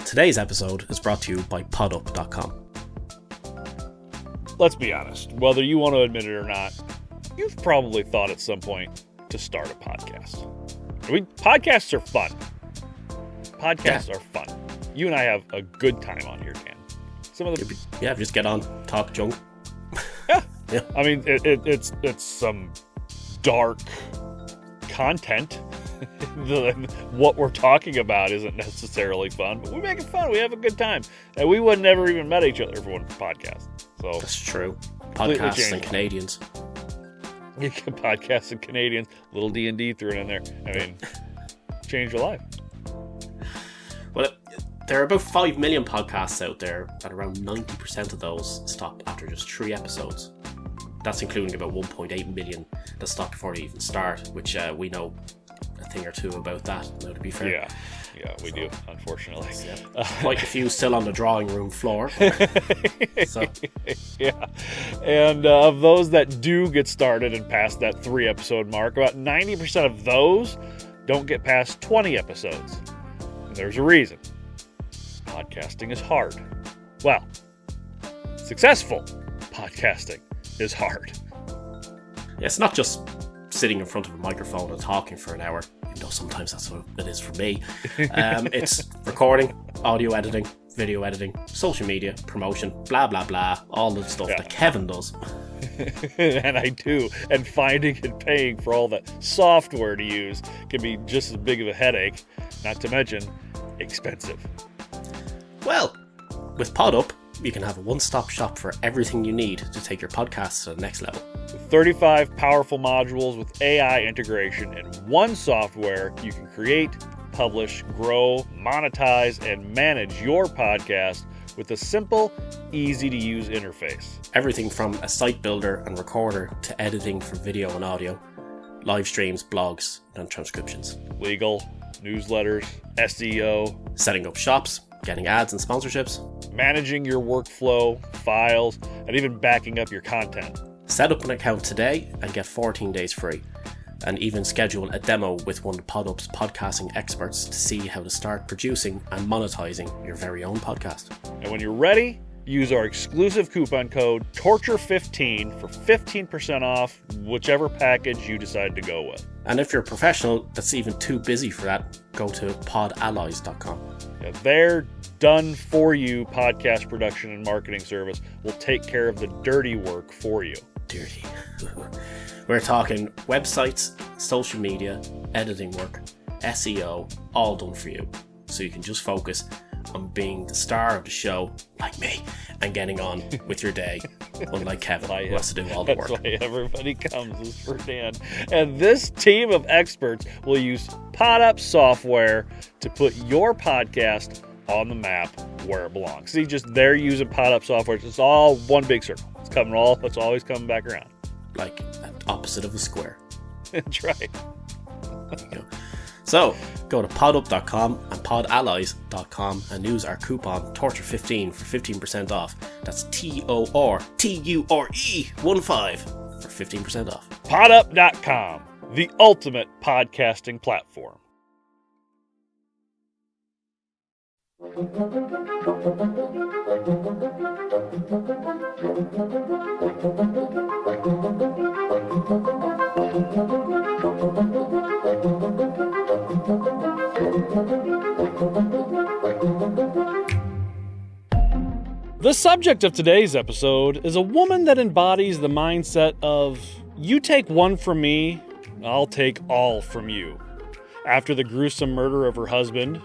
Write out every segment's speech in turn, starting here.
today's episode is brought to you by podup.com. Let's be honest, whether you want to admit it or not, you've probably thought at some point to start a podcast. Podcasts are fun. Podcasts are fun. You and I have a good time on here, Dan. Just get on, talk junk. Yeah. I mean, it's some dark content. What we're talking about isn't necessarily fun, but we make it fun. We have a good time. And we would never even met each other if it wasn't for podcasts. So that's true. Podcasts and Canadians. Podcasts and Canadians. Little D&D thrown in there. I mean, change your life. Well, there are about 5 million podcasts out there, and around 90% of those stop after just 3 episodes. That's including about 1.8 million that stop before they even start, which we know a thing or two about that, now, to be fair. Yeah, we do, unfortunately. Yeah. Quite a few still on the drawing room floor. So. Yeah. And of those that do get started and past that 3 episode mark, about 90% of those don't get past 20 episodes. And there's a reason. Podcasting is hard. Well, successful podcasting is hard. Yeah, it's not just sitting in front of a microphone and talking for an hour, even though sometimes that's what it is for me. It's recording, audio editing, video editing, social media, promotion, blah, blah, blah, all the stuff that Kevin does. And I do. And finding and paying for all that software to use can be just as big of a headache, not to mention expensive. Well, with PodUp, you can have a one-stop shop for everything you need to take your podcast to the next level. With 35 powerful modules with AI integration and one software, you can create, publish, grow, monetize, and manage your podcast with a simple, easy-to-use interface. Everything from a site builder and recorder to editing for video and audio, live streams, blogs, and transcriptions. Legal, newsletters, SEO, setting up shops, getting ads and sponsorships, managing your workflow, files, and even backing up your content. Set up an account today and get 14 days free. And even schedule a demo with one of PodUp's podcasting experts to see how to start producing and monetizing your very own podcast. And when you're ready, use our exclusive coupon code TORTURE15 for 15% off whichever package you decide to go with. And if you're a professional that's even too busy for that, go to podallies.com. Yeah, their done-for-you podcast production and marketing service will take care of the dirty work for you. Dirty. We're talking websites, social media, editing work, SEO, all done for you. So you can just focus on being the star of the show, like me, and getting on with your day, unlike Kevin, who has to do all the work. That's why everybody comes is for Dan. And this team of experts will use PodUp software to put your podcast on the map where it belongs. See, just they're using PodUp software. It's all one big circle. It's always coming back around. Like an opposite of a square. That's right. There you go. So, go to podup.com and podallies.com and use our coupon TORTURE15 for 15% off. That's TORTURE15 for 15% off. Podup.com, the ultimate podcasting platform. The subject of today's episode is a woman that embodies the mindset of, you take one from me, I'll take all from you. After the gruesome murder of her husband,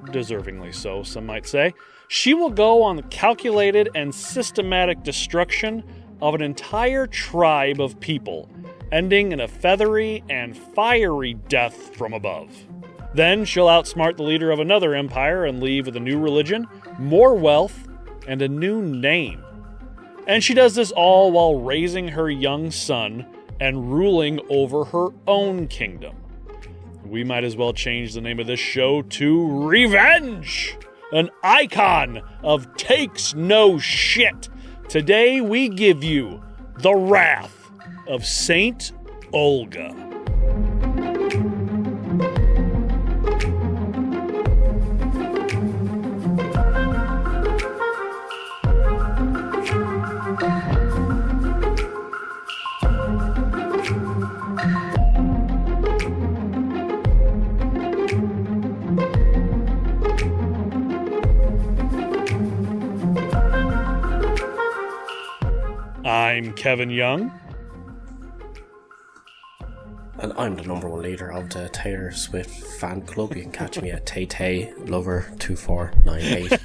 deservingly so, some might say, she will go on the calculated and systematic destruction of an entire tribe of people, ending in a feathery and fiery death from above. Then she'll outsmart the leader of another empire and leave with a new religion, more wealth, and a new name. And she does this all while raising her young son and ruling over her own kingdom. We might as well change the name of this show to Revenge, an icon of takes no shit. Today we give you the wrath of Saint Olga. I'm Kevin Young. And I'm the number one leader of the Taylor Swift fan club. You can catch me at TayTayLover2498.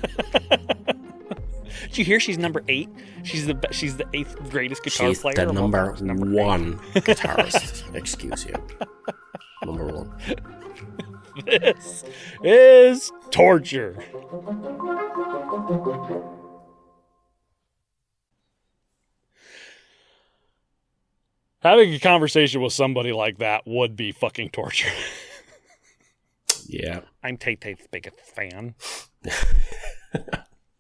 Did you hear she's number 8? She's the 8th greatest guitar She's player. the number one 8. guitarist. Excuse you. Number 1. This is torture. Having a conversation with somebody like that would be fucking torture. Yeah. I'm Tay-Tay's biggest fan.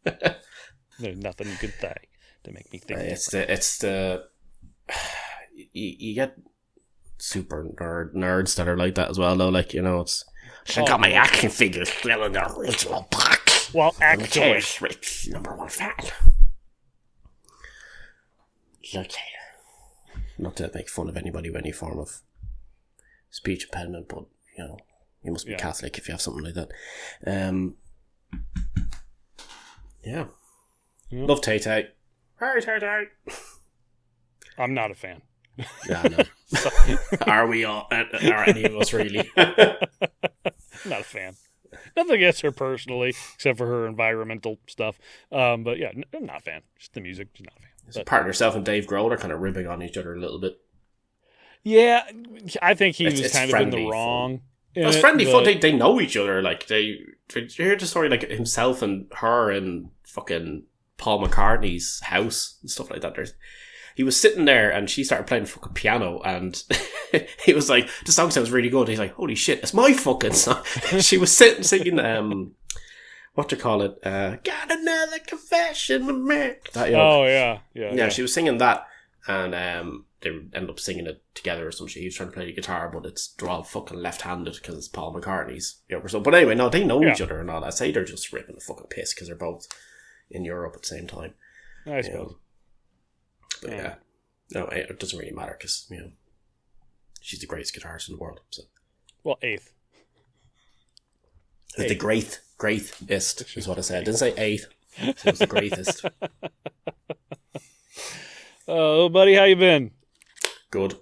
There's nothing you could say to make me think. You get super nerds that are like that as well, though. Like, you know, I got my action figures still in the original box. Well, actually, Taylor Swift's number 1 fan. Okay. Not to make fun of anybody with any form of speech impediment, but, you know, you must be Catholic if you have something like that. Yeah. Love Tay-Tay. Hi, Tay-Tay. I'm not a fan. Yeah, I know. Are we all? Are any of us really? Not a fan. Nothing against her personally, except for her environmental stuff. But yeah, I'm not a fan. Just the music, just not a fan. So part of herself and Dave Grohl are kind of ribbing on each other a little bit. Yeah, I think he was It's kind of in the wrong. It's friendly fun. They know each other. Like they hear the story, like himself and her in fucking Paul McCartney's house and stuff like that. He was sitting there and she started playing the fucking piano and he was like, the song sounds really good. He's like, holy shit, it's my fucking song. She was singing, what do you call it? Got another confession to make. Yeah, she was singing that and they ended up singing it together or some shit. He was trying to play the guitar, but they're all fucking left-handed because it's Paul McCartney's. Or something. But anyway, no, they know each other and all that. Say they're just ripping the fucking piss because they're both in Europe at the same time. I suppose. But yeah, no, it doesn't really matter because, you know, she's the greatest guitarist in the world. So. Well, 8th. The greatest is what I said. I didn't say 8th. It was the greatest. Oh, buddy, how you been? Good.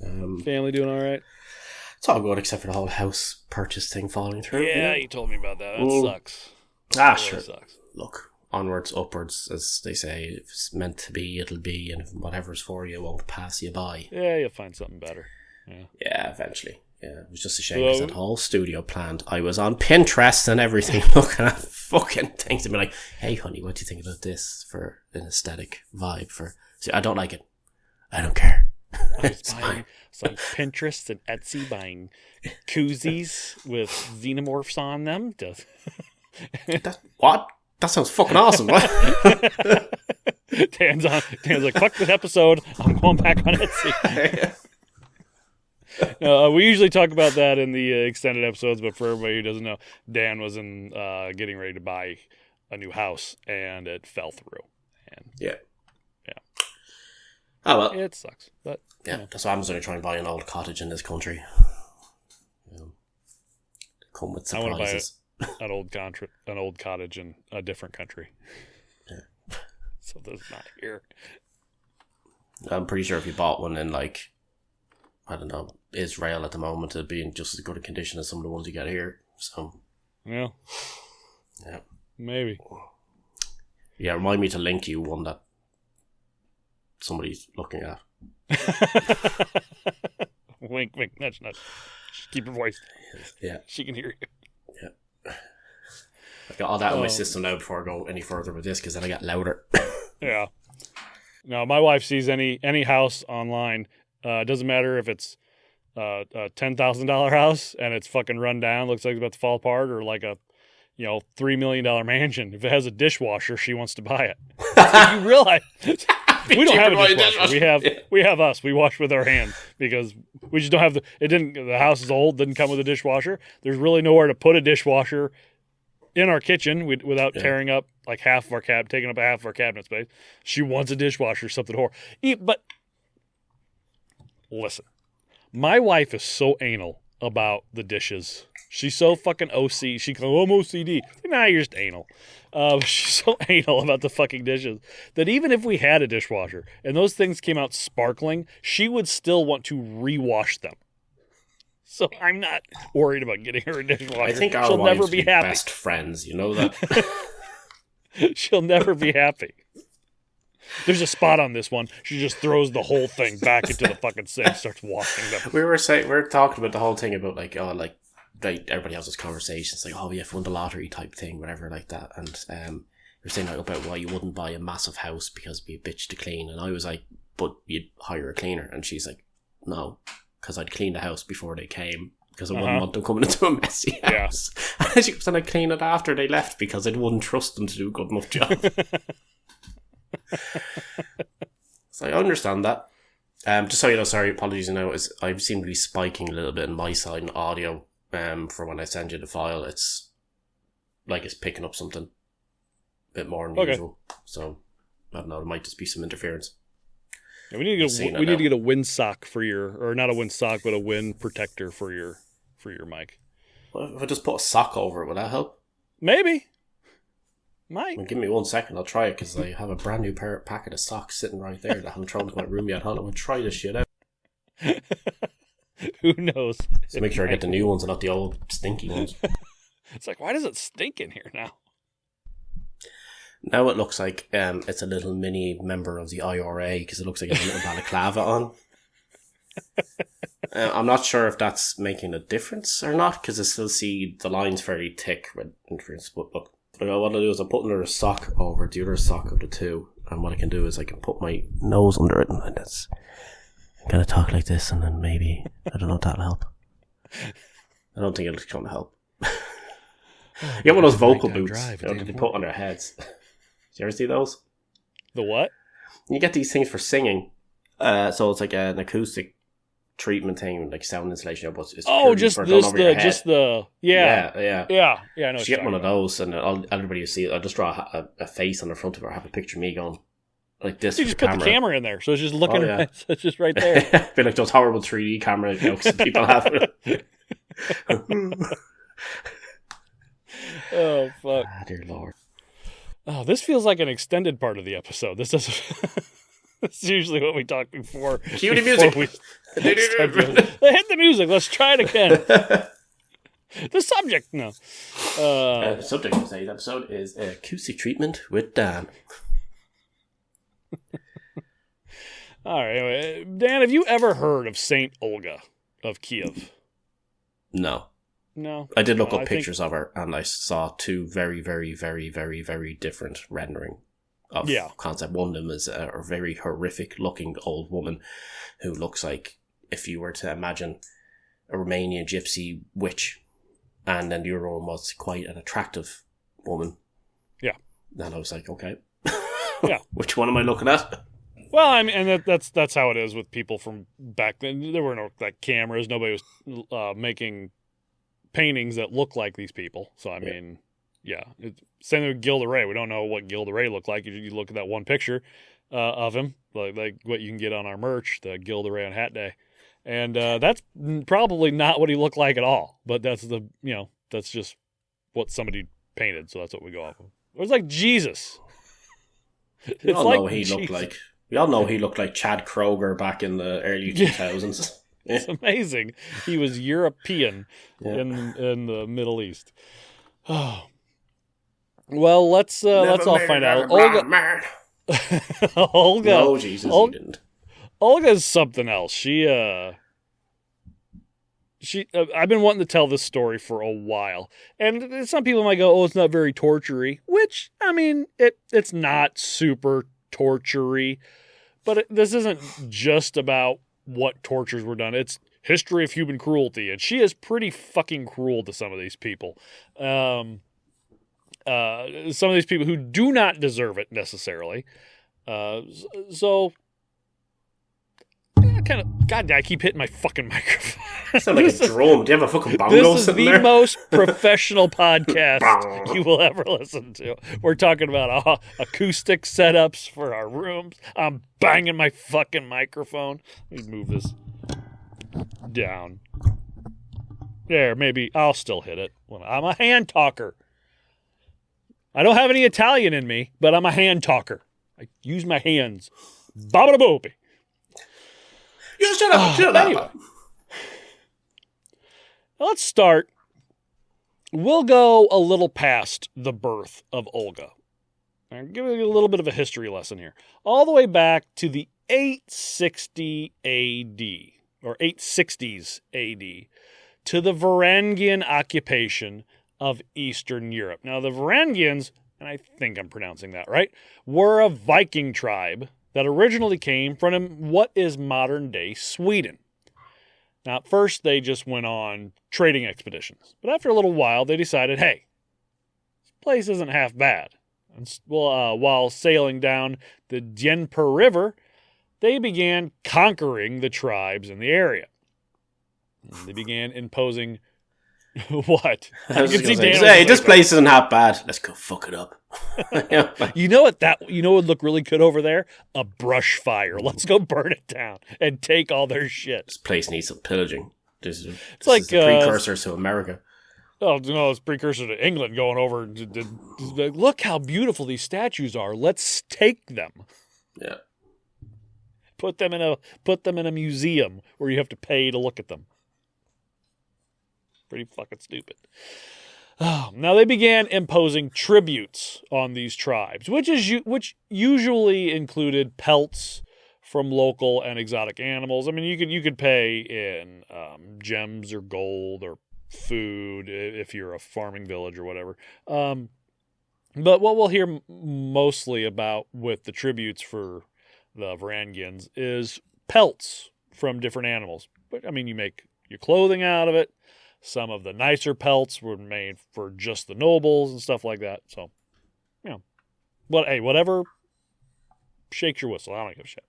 Family doing all right? It's all good except for the whole house purchase thing falling through. Yeah, you told me about that. That sucks. Sure. Sucks. Look, onwards, upwards, as they say. If it's meant to be, it'll be, and if whatever's for you won't pass you by. Yeah, you'll find something better. Yeah, eventually. Yeah, it was just a shame because that whole studio planned. I was on Pinterest and everything looking at fucking things and be like, hey, honey, what do you think about this for an aesthetic vibe? See, I don't like it. I don't care. It's fine. It's like Pinterest and Etsy buying koozies with xenomorphs on them. What? That sounds fucking awesome. What? Dan's like, fuck this episode. I'm going back on Etsy. We usually talk about that in the extended episodes, but for everybody who doesn't know, Dan was getting ready to buy a new house, and it fell through. And yeah. Oh well, it sucks, but yeah, that's why I'm going to try and buy an old cottage in this country. Come with surprises. I want to buy an old cottage in a different country. Yeah. So this is not here. I'm pretty sure if you bought one in I don't know, Israel at the moment, it'd be in just as good a condition as some of the ones you get here. So yeah, maybe. Yeah, remind me to link you one that somebody's looking at. Wink, wink, nudge, nudge. Just keep your voice. Yeah. She can hear you. Yeah. I've got all that on my system now before I go any further with this, because then I get louder. Yeah. No, my wife sees any house online. It doesn't matter if it's a $10,000 house and it's fucking run down, looks like it's about to fall apart, or like a $3 million mansion. If it has a dishwasher, she wants to buy it. So you realize we don't have a dishwasher. We have us. We wash with our hands because we just don't have the house is old, didn't come with a dishwasher. There's really nowhere to put a dishwasher in our kitchen without tearing up like half of our taking up half of our cabinet space. She wants a dishwasher, something horrible. But listen, my wife is so anal about the dishes. She's so fucking OC. She goes, I'm OCD. Nah, you're just anal. She's so anal about the fucking dishes that even if we had a dishwasher and those things came out sparkling, she would still want to rewash them. So I'm not worried about getting her a dishwasher. I think our She'll wives never be happy. Best friends, you know that? She'll never be happy. There's a spot on this one. She just throws the whole thing back into the fucking sink, starts washing them. We were talking about the whole thing about like everybody has this conversation. It's like, oh, you've won the lottery type thing, whatever, like that. And you're saying like about why you wouldn't buy a massive house because it'd be a bitch to clean. And I was like, but you'd hire a cleaner. And she's like, no, because I'd clean the house before they came because I wouldn't want them coming into a messy house. Yeah. And she goes, and I'd clean it after they left because I wouldn't trust them to do a good enough job. So I understand that. Just so you know, sorry, apologies. I seem to be spiking a little bit on my side in audio. For when I send you the file, it's like it's picking up something a bit more than usual. So I don't know. There might just be some interference. Yeah, we need to get a wind sock for or not a wind sock, but a wind protector for your mic. Well, if I just put a sock over it, would that help? Maybe. Might. Well, give me 1 second. I'll try it because I have a brand new packet of socks sitting right there that I haven't thrown to my room yet. Hold on, I'll try this shit out. Who knows? So make sure I get the new ones and not the old stinky ones. It's like, why does it stink in here now? Now it looks like it's a little mini member of the IRA because it looks like it's a little balaclava on. I'm not sure if that's making a difference or not because I still see the lines very thick with interference. But look, what I'll do is I'll put another sock over the other sock of the two, and what I can do is I can put my nose under it, and that's kind of talk like this, and then maybe I don't know if that'll help. I don't think it's going to help. You get one of those vocal boots that they put on their heads. Did you ever see those? The what? You get these things for singing. So it's like an acoustic treatment thing, like sound insulation. But it's yeah. I know. Just get one of those, and everybody will see it. I'll just draw a face on the front of it, or have a picture of me going like this. You just put the camera in there, so it's just looking. So it's just right there. Be like those horrible 3D camera jokes people have. Oh fuck! Dear Lord. Oh, this feels like an extended part of the episode. This doesn't. This is usually what we talk before. Cue the music. Hit the music. Let's try it again. The subject, no. The subject of today's episode is acoustic treatment with Dan. All right, anyway, Dan, have you ever heard of Saint Olga of Kyiv? No. I did look up pictures of her, and I saw two very, very, very, very, very different rendering of concept. One of them is a very horrific looking old woman who looks like if you were to imagine a Romanian gypsy witch, and then the other one was quite an attractive woman. Yeah. And I was like, okay. Yeah. Which one am I looking at? Well, I mean, and that's how it is with people from back then. There were no cameras. Nobody was making paintings that look like these people. So I mean, same thing with Gilda Ray. We don't know what Gilda Ray looked like. You look at that one picture of him, like what you can get on our merch, the Gilda Ray on Hat Day, and that's probably not what he looked like at all. But that's that's just what somebody painted. So that's what we go off of. It was like Jesus. We all know he looked like. We all know he looked like Chad Kroger back in the early 2000s. It's amazing. He was European in the Middle East. Oh. Well, let's all find out. Olga. No, Jesus, he didn't. Olga's something else. She I've been wanting to tell this story for a while, and some people might go, "Oh, it's not very torture-y," which I mean, it's not super torture-y, but this isn't just about what tortures were done. It's history of human cruelty, and she is pretty fucking cruel to some of these people. Some of these people who do not deserve it necessarily. So kind of, God, I keep hitting my fucking microphone. You sound like a drum. Do you have a fucking bongo This is sitting the there? most professional podcast you will ever listen to. We're talking about acoustic setups for our rooms. I'm banging my fucking microphone. Let me move this down. There, maybe I'll still hit it. Well, I'm a hand talker. I don't have any Italian in me, but I'm a hand talker. I use my hands. Babba-da-boopy. You shut up. Shut up. Anyway. Let's start. We'll go a little past the birth of Olga. I'll give you a little bit of a history lesson here. All the way back to the 860 AD, or 860s AD, to the Varangian occupation of Eastern Europe. Now, the Varangians, and I think I'm pronouncing that right, were a Viking tribe that originally came from what is modern-day Sweden. Now, at first, they just went on trading expeditions. But after a little while, they decided, hey, this place isn't half bad. And, while sailing down the Dnieper River, they began conquering the tribes in the area. And they began imposing... What? I was gonna say, this place isn't half bad. Let's go fuck it up. You know what would look really good over there? A brush fire. Let's go burn it down and take all their shit. This place needs some pillaging. This is the precursor to America. Oh no, it's precursor to England going over. Look how beautiful these statues are. Let's take them. Yeah. Put them in a museum where you have to pay to look at them. Pretty fucking stupid. Oh, now they began imposing tributes on these tribes, which usually included pelts from local and exotic animals. I mean, you could pay in gems or gold or food if you're a farming village or whatever. But what we'll hear mostly about with the tributes for the Varangians is pelts from different animals. But I mean, you make your clothing out of it. Some of the nicer pelts were made for just the nobles and stuff like that. So, whatever shakes your whistle. I don't give a shit.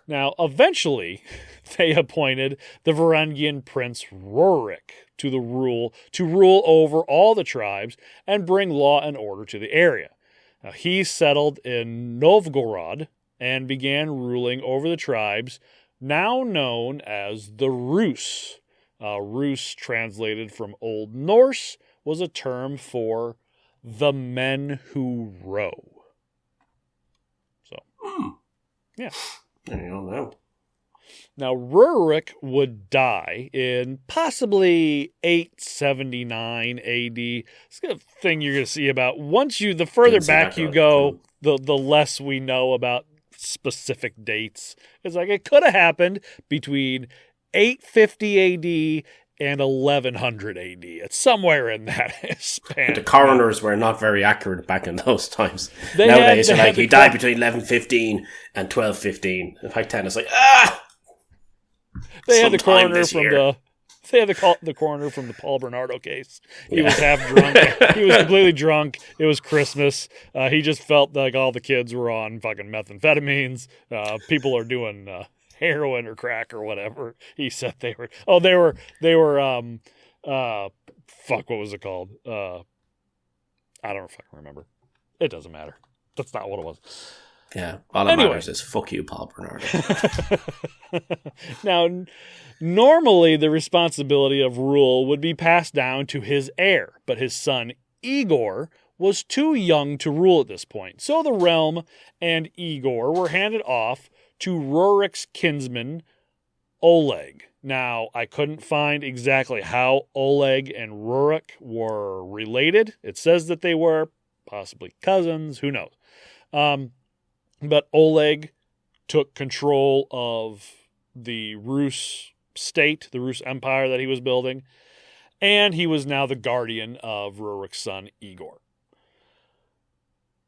Now, eventually, they appointed the Varangian prince Rurik to rule over all the tribes and bring law and order to the area. Now, he settled in Novgorod and began ruling over the tribes now known as the Rus. Rus, translated from Old Norse, was a term for the men who row. So, yeah. I don't know. Now, Rurik would die in possibly 879 AD. It's a thing you're going to see about. The further back you go, the less we know about specific dates. It's like it could have happened between 850 AD and 1100 AD. It's somewhere in that span. The coroners were not very accurate back in those times. Nowadays, he died between 1115 and 1215. In fact, 10 is like, They had the coroner from the Paul Bernardo case. He was half drunk. He was completely drunk. It was Christmas. He just felt like all the kids were on fucking methamphetamines. People are doing heroin or crack or whatever. He said they were. Oh, they were. Fuck, what was it called? I don't fucking remember. It doesn't matter. That's not what it was. Yeah, all that matters is fuck you, Paul Bernardo. Now, normally the responsibility of rule would be passed down to his heir, but his son Igor was too young to rule at this point. So the realm and Igor were handed off to Rurik's kinsman, Oleg. Now, I couldn't find exactly how Oleg and Rurik were related. It says that they were possibly cousins. Who knows? But Oleg took control of the Rus state, the Rus empire that he was building, and he was now the guardian of Rurik's son, Igor.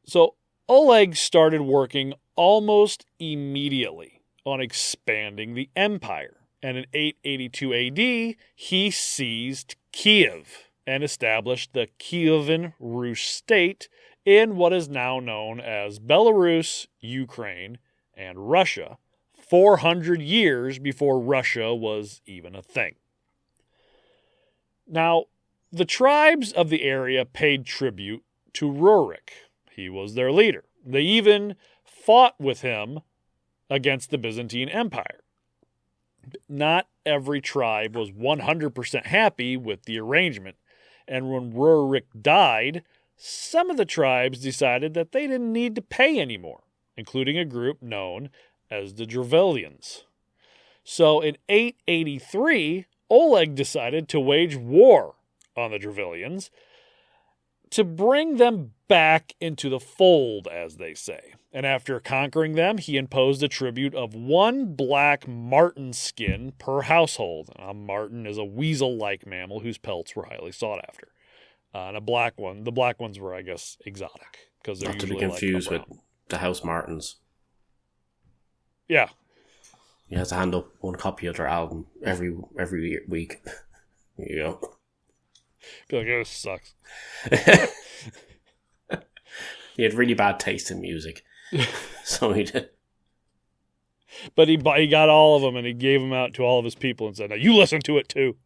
So Oleg started working almost immediately on expanding the empire, and in 882 AD, he seized Kyiv and established the Kievan Rus state in what is now known as Belarus, Ukraine, and Russia, 400 years before Russia was even a thing. Now, the tribes of the area paid tribute to Rurik. He was their leader. They even fought with him against the Byzantine Empire. Not every tribe was 100% happy with the arrangement. And when Rurik died, some of the tribes decided that they didn't need to pay anymore, including a group known as the Derevlians. So in 883, Oleg decided to wage war on the Derevlians to bring them back into the fold, as they say. And after conquering them, he imposed a tribute of 1 black marten skin per household. A marten is a weasel-like mammal whose pelts were highly sought after. And the black ones were, I guess, exotic. Because they're not to be usually confused with the house martens. Yeah. You have to hand up 1 copy of their album every week. There you go. Be like, this sucks. He had really bad taste in music. So he did. But he got all of them and he gave them out to all of his people and said, now you listen to it too.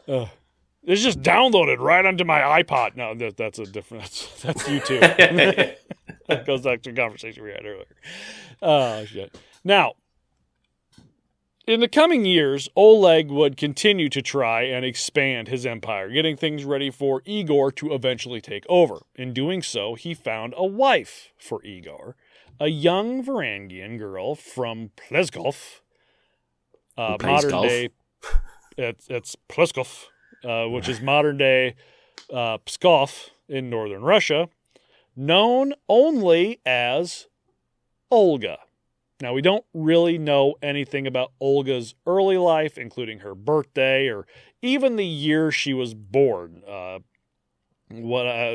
It's just downloaded right onto my iPod. No, that's a different. That's YouTube. That goes back to a conversation we had earlier. Oh, shit. Now, in the coming years, Oleg would continue to try and expand his empire, getting things ready for Igor to eventually take over. In doing so, he found a wife for Igor, a young Varangian girl from Pleskov, modern day. It's Pleskov, which is modern day Pskov in northern Russia, known only as Olga. Now, we don't really know anything about Olga's early life, including her birthday or even the year she was born. A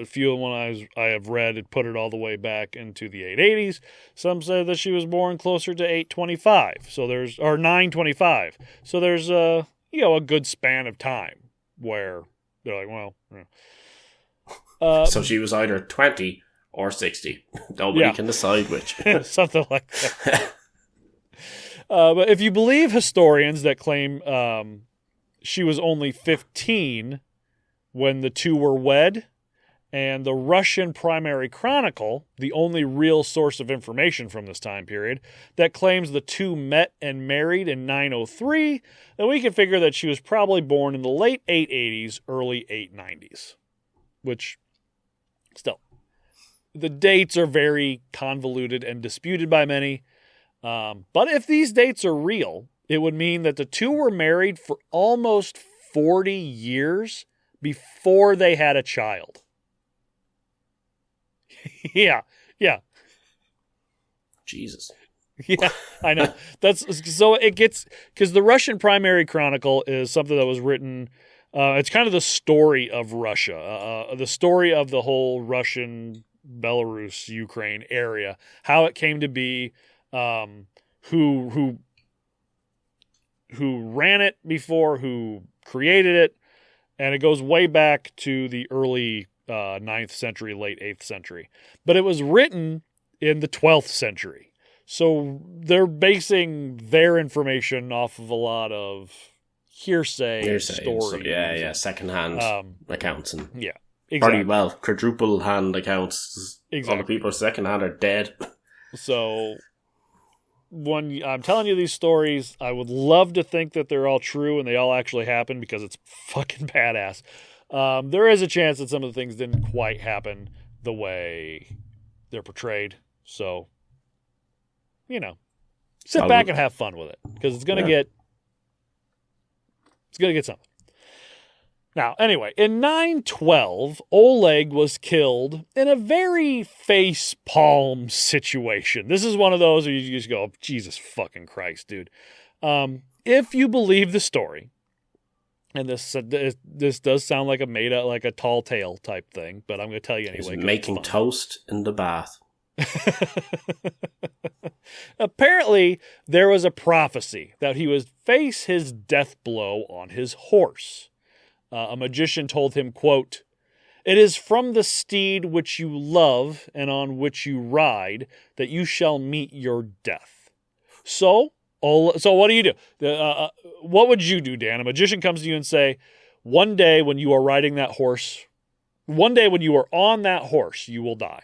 few of the ones I have read had put it all the way back into the 880s. Some say that she was born closer to 825, or 925. So there's a good span of time where they're like, well, so she was either 20 or 60. Nobody can decide which. Something like that. But if you believe historians that claim she was only 15 when the two were wed, and the Russian Primary Chronicle, the only real source of information from this time period, that claims the two met and married in 903, then we can figure that she was probably born in the late 880s, early 890s. Which, still, the dates are very convoluted and disputed by many. But if these dates are real, it would mean that the two were married for almost 40 years before they had a child. Yeah. Jesus. Yeah, I know. Because the Russian Primary Chronicle is something that was written, it's kind of the story of Russia, the story of the whole Russian, Belarus, Ukraine area, how it came to be, who ran it before, who created it, and it goes way back to the early 9th century, late 8th century. But it was written in the 12th century. So they're basing their information off of a lot of hearsay stories. Secondhand accounts. And yeah, exactly. Probably, quadruple hand accounts. Exactly. All the people secondhand are dead. So when I'm telling you these stories, I would love to think that they're all true and they all actually happened because it's fucking badass. There is a chance that some of the things didn't quite happen the way they're portrayed. So, sit back and have fun with it because it's going to get something. Now, anyway, in 912, Oleg was killed in a very face-palm situation. This is one of those where you just go, Jesus fucking Christ, dude. If you believe the story, and this does sound like a tall tale type thing, but I'm going to tell you anyway. He's making toast in the bath. Apparently, there was a prophecy that he would face his death blow on his horse. A magician told him, quote, "It is from the steed which you love and on which you ride that you shall meet your death." So what do you do? What would you do, Dan? A magician comes to you and say, one day when you are riding that horse, one day when you are on that horse, you will die.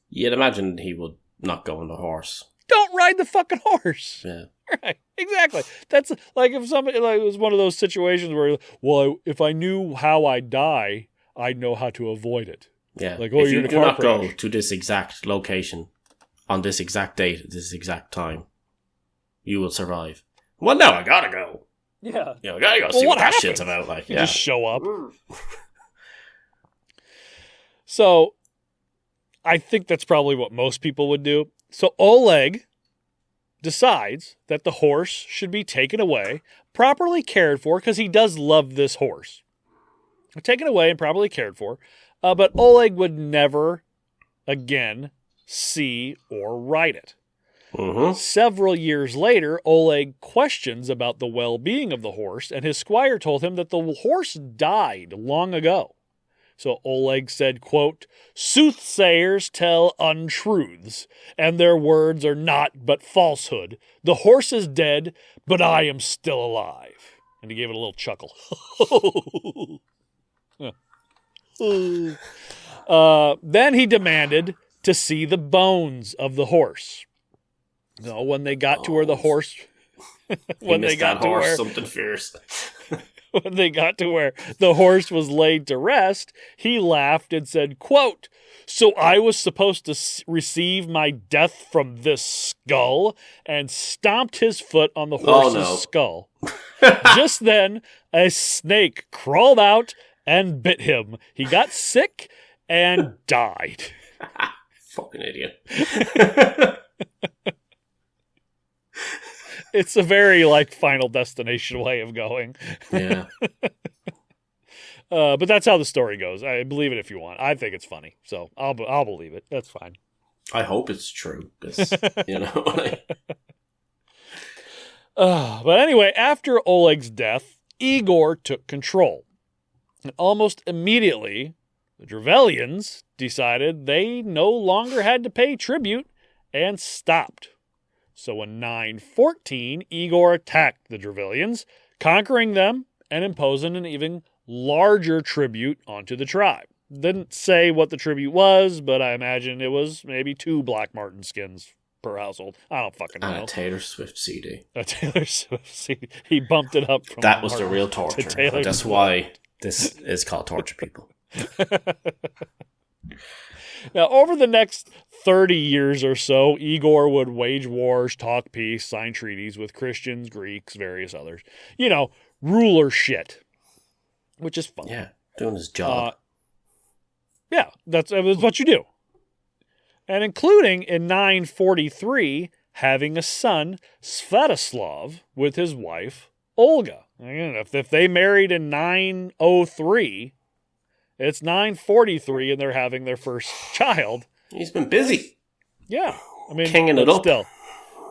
You'd imagine he would not go on the horse. don't ride the fucking horse. Yeah. Right, exactly. That's like if somebody, like, it was one of those situations where, well, if I knew how I'd die, I'd know how to avoid it. Yeah. Like, if you're you in a do car not crash. go to this exact location on this exact date at this exact time, you will survive. Well, no, I gotta go. Yeah. Yeah, I gotta go see what that shit's about. Like, You yeah. just show up. So, I think that's probably what most people would do. So, Oleg decides that the horse should be taken away, properly cared for, because he does love this horse. Taken away and properly cared for. But Oleg would never again see or ride it. Mm-hmm. Several years later, Oleg questions about the well-being of the horse, and his squire told him that the horse died long ago. So Oleg said, quote, "Soothsayers tell untruths, and their words are not but falsehood. The horse is dead, but I am still alive." And he gave it a little chuckle. Then he demanded to see the bones of the horse. So when they got to where the horse... when they got to where something fierce. When they got to where the horse was laid to rest, he laughed and said, quote, "So I was supposed to receive my death from this skull," and stomped his foot on the horse's skull. Just then, a snake crawled out and bit him. He got sick and died. Fucking idiot. It's a very, like, Final Destination way of going. Yeah. But that's how the story goes. I believe it if you want. I think it's funny, so I'll believe it. That's fine. I hope it's true, because, you know. But anyway, after Oleg's death, Igor took control. And almost immediately, the Derevlians decided they no longer had to pay tribute and stopped. So in 914, Igor attacked the Derevlians, conquering them and imposing an even larger tribute onto the tribe. Didn't say what the tribute was, but I imagine it was maybe 2 Black Martin skins per household. I don't fucking know. And a Taylor Swift CD. A Taylor Swift CD. He bumped it up from that was the real torture. That's why this is called torture, people. Now, over the next 30 years or so, Igor would wage wars, talk peace, sign treaties with Christians, Greeks, various others. You know, ruler shit, which is fun. Yeah, doing his job. Yeah, that's what you do. And including in 943, having a son, Svetoslav, with his wife, Olga. Again, if they married in 903... it's 943 and they're having their first child. He's been busy. Yeah. I mean, kinging it up. Still,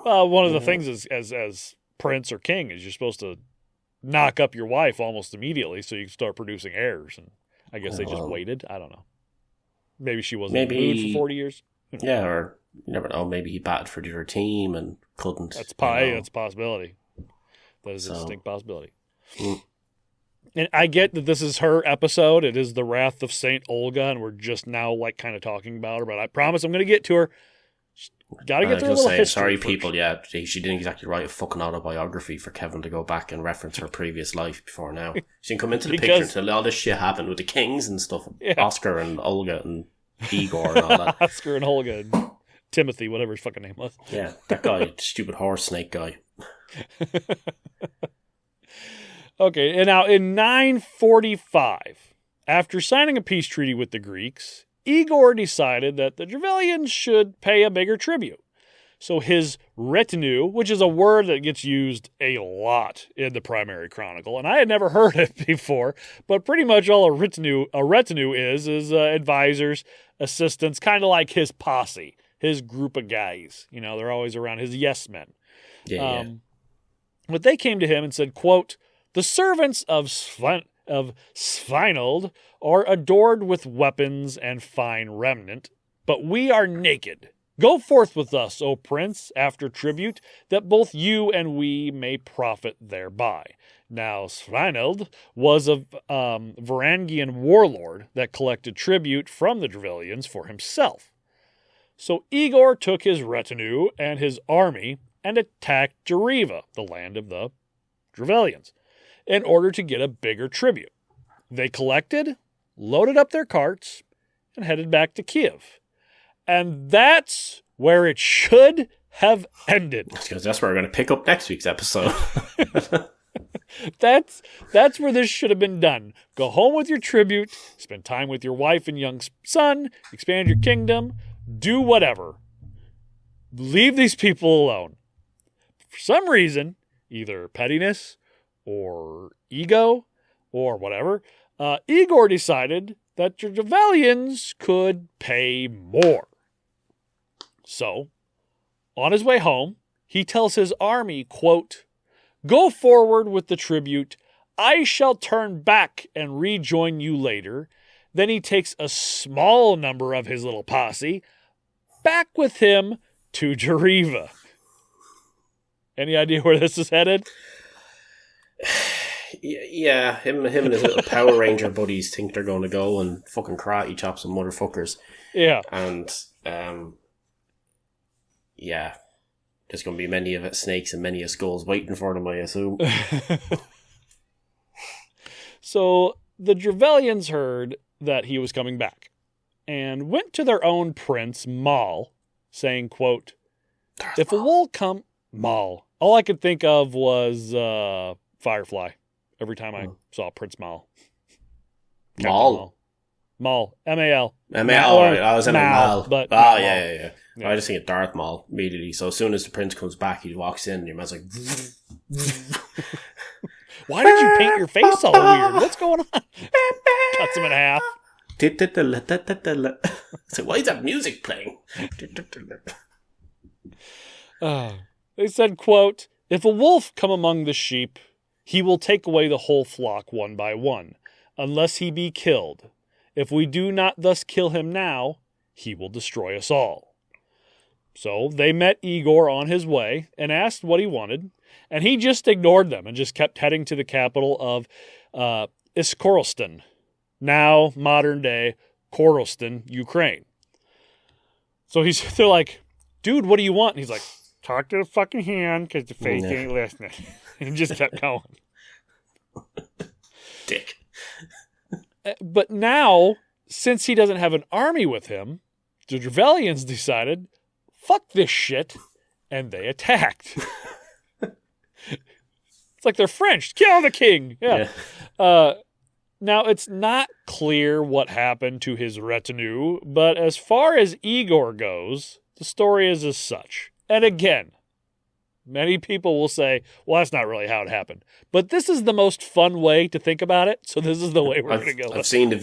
one of the things is, as prince or king is you're supposed to knock up your wife almost immediately so you can start producing heirs. And I guess they just waited. I don't know. Maybe she wasn't in the mood for 40 years. Yeah, or you never know. Maybe he batted for the other team and couldn't. That's a possibility. That is a distinct possibility. And I get that this is her episode. It is the Wrath of Saint Olga, and we're just now like kind of talking about her. But I promise I'm going to get to her. Got to get to her little history. Sorry, first. people. Yeah, she didn't exactly write a fucking autobiography for Kevin to go back and reference her previous life before now. She didn't come into the picture until all this shit happened with the Kings and stuff. Yeah. Oscar and Olga and Igor and all that. Oscar and Olga and Timothy, whatever his fucking name was. Yeah, that guy, stupid horse snake guy. Okay, and now in 945, after signing a peace treaty with the Greeks, Igor decided that the Derevlians should pay a bigger tribute. So his retinue, which is a word that gets used a lot in the Primary Chronicle, and I had never heard it before, but pretty much all a retinue is advisors, assistants, kind of like his posse, his group of guys. You know, they're always around, his yes men. Yeah. But they came to him and said, quote, "The servants of Svinold are adored with weapons and fine remnant, but we are naked. Go forth with us, O prince, after tribute, that both you and we may profit thereby." Now, Svinold was a Varangian warlord that collected tribute from the Derevlians for himself. So Igor took his retinue and his army and attacked Dereva, the land of the Derevlians, in order to get a bigger tribute. They collected, loaded up their carts, and headed back to Kyiv. And that's where it should have ended. Because that's where we're going to pick up next week's episode. That's where this should have been done. Go home with your tribute, spend time with your wife and young son, expand your kingdom, do whatever. Leave these people alone. For some reason, either pettiness or ego or whatever, Igor decided that the Derevlians could pay more. So, on his way home, he tells his army, quote, "Go forward with the tribute. I shall turn back and rejoin you later." Then he takes a small number of his little posse back with him to Dereva. Any idea where this is headed? Yeah, him and his little Power Ranger buddies think they're going to go and fucking karate chop some motherfuckers. Yeah. And, yeah, there's going to be many of snakes and many of skulls waiting for them, I assume. So the Derevlians heard that he was coming back and went to their own prince, Mal, saying, quote, "If a wolf come..." Mal. All I could think of was Firefly every time I saw Prince Mal. Mal? Mal. M-A-L. M-A-L, right. I was in Mal. But yeah. I just think of Darth Maul immediately. So as soon as the prince comes back, he walks in and your man's like... Why did you paint your face all weird? What's going on? Cuts him in half. So why is that music playing? They said, quote, "If a wolf come among the sheep, he will take away the whole flock one by one, unless he be killed. If we do not thus kill him now, he will destroy us all." So they met Igor on his way and asked what he wanted, and he just ignored them and just kept heading to the capital of Iskorostan, now modern-day Korostan, Ukraine. So they're like, "Dude, what do you want?" And he's like, "Talk to the fucking hand because the face ain't listening." And just kept going. Dick. But now, since he doesn't have an army with him, the Derevlians decided, fuck this shit, and they attacked. It's like they're French. Kill the king. Yeah. Now, it's not clear what happened to his retinue, but as far as Igor goes, the story is as such. And again, many people will say, well, that's not really how it happened. But this is the most fun way to think about it, so this is the way we're going to go. I've seen the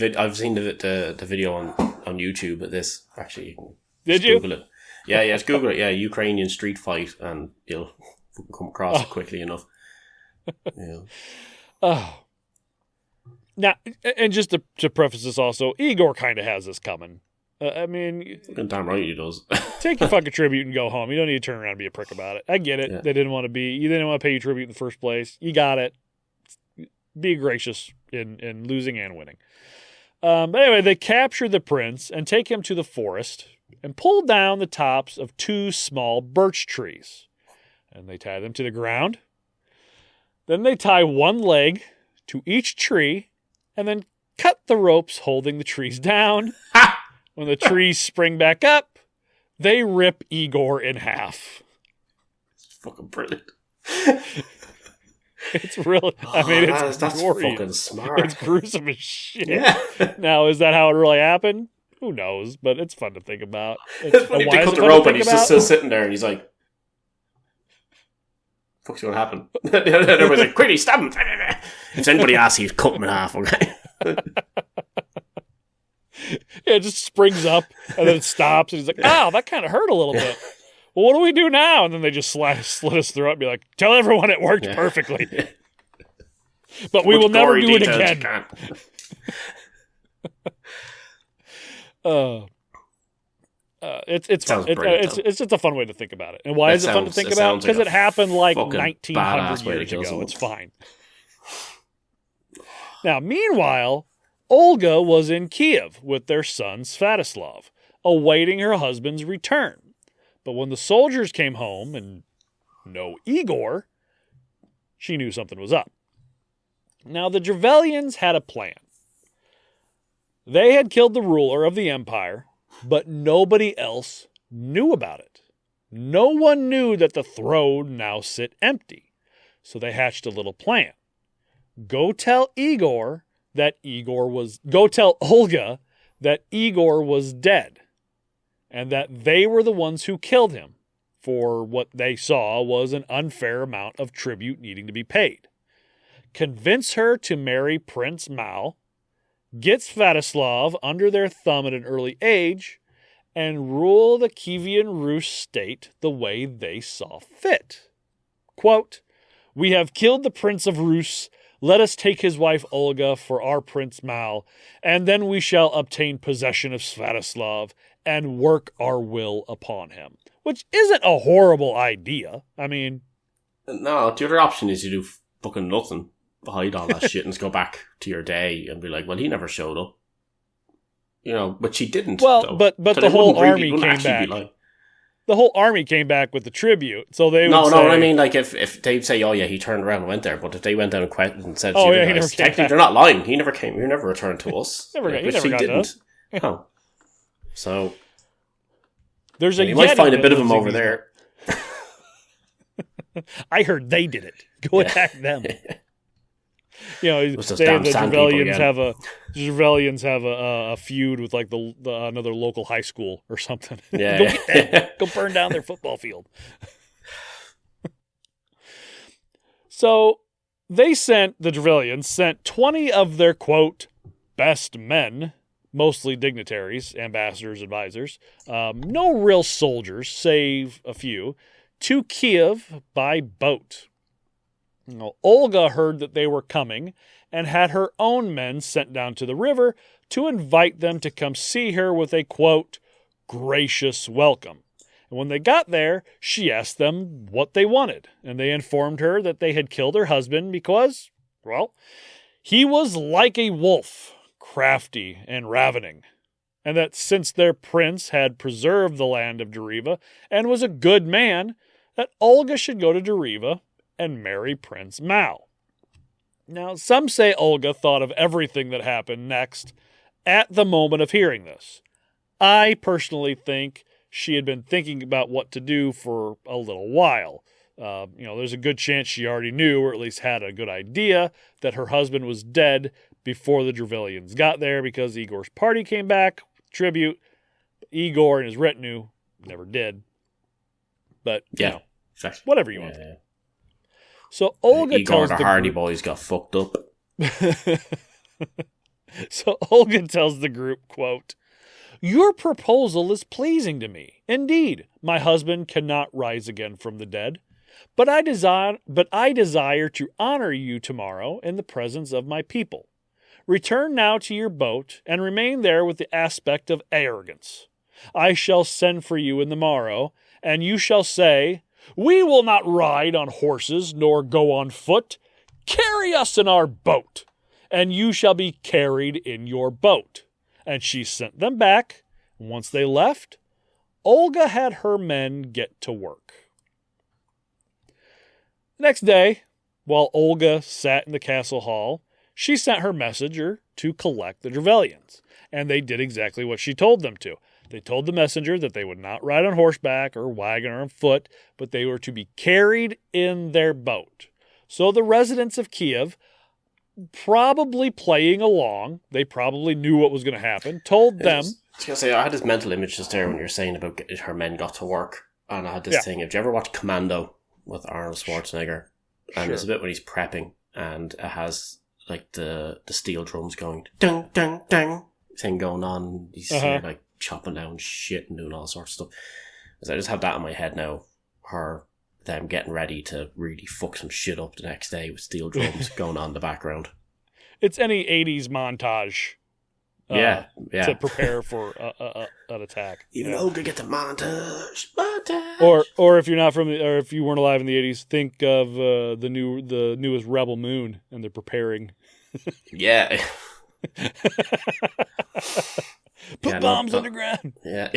video on YouTube of this. Actually, did you? Google it. Yeah, just Google it. Yeah, Ukrainian street fight, and you'll come across it quickly enough. Yeah. Now, and just to preface this also, Igor kind of has this coming. I mean... Damn right he does. Take your fucking tribute and go home. You don't need to turn around and be a prick about it. I get it. Yeah. You didn't want to pay you tribute in the first place. You got it. Be gracious in losing and winning. But anyway, they capture the prince and take him to the forest and pull down the tops of 2 small birch trees. And they tie them to the ground. Then they tie one leg to each tree and then cut the ropes holding the trees down. When the trees spring back up, they rip Igor in half. It's fucking brilliant. It's really, I mean, it's that's fucking smart. It's gruesome as shit. Yeah. Now, is that how it really happened? Who knows? But it's fun to think about. It's funny they cut the rope and he's just still sitting there and he's like, "Fuck's going to happen?" Everybody's like, "Quickly, stab him!" If anybody asks, he's cut him in half. Okay. Yeah, it just springs up and then it stops and he's like, "Ow, that kind of hurt a little bit. Well, what do we do now?" And then they just slit his throat and be like, "Tell everyone it worked perfectly. But we will never do it again." It's fun. It's just a fun way to think about it. And why is it fun to think about? Because it happened like 1900 years ago. It's fine. Now, meanwhile, Olga was in Kyiv with their son Svatoslav. awaiting her husband's return. But when the soldiers came home and no Igor, she knew something was up. Now, the Derevlians had a plan. They had killed the ruler of the empire, but nobody else knew about it. No one knew that the throne now sit empty. So they hatched a little plan. Go tell Olga that Igor was dead, and that they were the ones who killed him, for what they saw was an unfair amount of tribute needing to be paid. Convince her to marry Prince Mal, get Sviatoslav under their thumb at an early age, and rule the Kievan Rus state the way they saw fit. Quote, "We have killed the Prince of Rus. Let us take his wife Olga for our Prince Mal, and then we shall obtain possession of Sviatoslav and work our will upon him." Which isn't a horrible idea. I mean... No, the other option is you do fucking nothing. Hide all that shit and just go back to your day and be like, well, he never showed up. You know, but she didn't. Well, though. but So the they whole wouldn't army wouldn't came actually back. be lying. The whole army came back with the tribute, so they would say... No, what I mean, like, if they'd say, oh yeah, he turned around and went there, but if they went down and said, Oh, to yeah, you he guys, never came technically back. they're not lying. He never came. He never returned to us. He But never she got to didn't. us. No. So There's a you might Yeti find a that bit of lives him in over these- there. I heard they did it. Go attack them. You know, It was those they, damn the sand people Derevlians have a feud with like the another local high school or something. Yeah, Go yeah. get them. Go burn down their football field. So the Derevlians sent 20 of their quote best men, mostly dignitaries, ambassadors, advisors, no real soldiers, save a few, to Kiev by boat. Now, Olga heard that they were coming and had her own men sent down to the river to invite them to come see her with a, quote, gracious welcome. And when they got there, she asked them what they wanted, and they informed her that they had killed her husband because, well, he was like a wolf, crafty and ravening, and that since their prince had preserved the land of Dereva and was a good man, that Olga should go to Dereva and marry Prince Mal. Now, some say Olga thought of everything that happened next at the moment of hearing this. I personally think she had been thinking about what to do for a little while. There's a good chance she already knew, or at least had a good idea, that her husband was dead before the Derevlians got there because Igor's party came back, tribute. Igor and his retinue never did. But, Exactly. whatever you want. Yeah. So Olga Igor tells the Hardy Boys got fucked up. So Olga tells the group, quote, "Your proposal is pleasing to me. Indeed, my husband cannot rise again from the dead, but I desire to honor you tomorrow in the presence of my people. Return now to your boat and remain there with the aspect of arrogance. I shall send for you in the morrow, and you shall say, 'We will not ride on horses nor go on foot. Carry us in our boat, and you shall be carried in your boat.' And she sent them back. Once they left, Olga had her men get to work. Next day, while Olga sat in the castle hall, she sent her messenger to collect the Derevlians, and they did exactly what she told them to. They told the messenger that they would not ride on horseback or wagon or on foot, but they were to be carried in their boat. So the residents of Kiev, probably playing along, they probably knew what was going to happen, told them... I was going to say, I had this mental image just there when you were saying about her men got to work, and I had this thing, did you ever watch Commando with Arnold Schwarzenegger? And there's a bit when he's prepping, and it has like the steel drums going, ding, ding, ding, thing going on, he's like chopping down shit and doing all sorts of stuff. So I just have that in my head now, them getting ready to really fuck some shit up the next day with steel drums going on in the background. It's any 80s montage to prepare for an attack. Even Olga get the montage. Or if you're not or if you weren't alive in the 80s, think of the newest Rebel Moon, and they're preparing. Yeah. Put bombs underground. Yeah.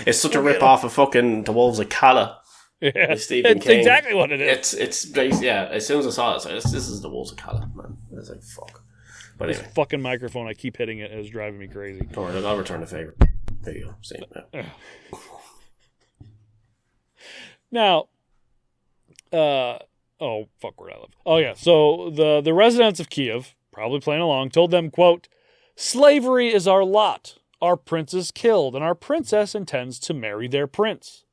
It's such a rip-off of fucking The Wolves of Calla. Yeah, it's King. exactly what it is. It's based, yeah. As soon as I saw it, I was like, this is The Wolves of Calla, man. I was like, fuck. But this anyway. fucking microphone, I keep hitting it, and it's driving me crazy. Don't worry, I'll return the favor. There you go. See it now. Now, oh, fuck, where I live. Oh, yeah. So the residents of Kiev, probably playing along, told them, quote, "Slavery is our lot. Our prince is killed, and our princess intends to marry their prince."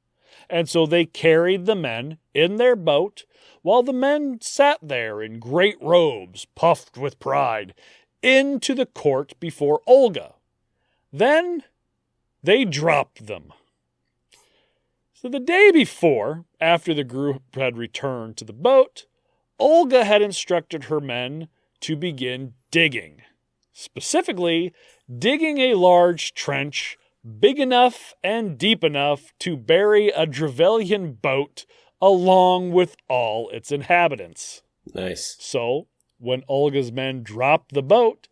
And so they carried the men in their boat, while the men sat there in great robes, puffed with pride, into the court before Olga. Then they dropped them. So the day before, after the group had returned to the boat, Olga had instructed her men to begin digging. Specifically, digging a large trench big enough and deep enough to bury a Derevlian boat along with all its inhabitants. Nice. So, when Olga's men dropped the boat,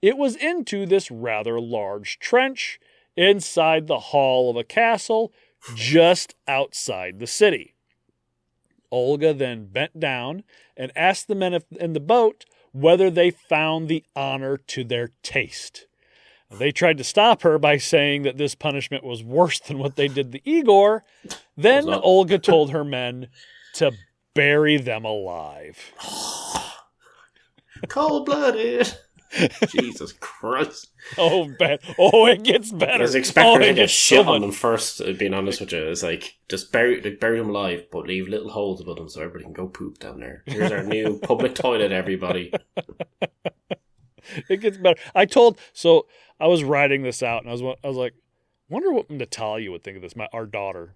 it was into this rather large trench inside the hall of a castle just outside the city. Olga then bent down and asked the men in the boat whether they found the honor to their taste. They tried to stop her by saying that this punishment was worse than what they did to Igor. Then Olga told her men to bury them alive. Cold-blooded. Jesus Christ. Oh, bad. Oh, it gets better. I was expecting to get shit on them first, being honest with you. It's like, just bury them alive, but leave little holes above them so everybody can go poop down there. Here's our new public toilet, everybody. It gets better. I was writing this out, and I was like, wonder what Natalia would think of this, our daughter.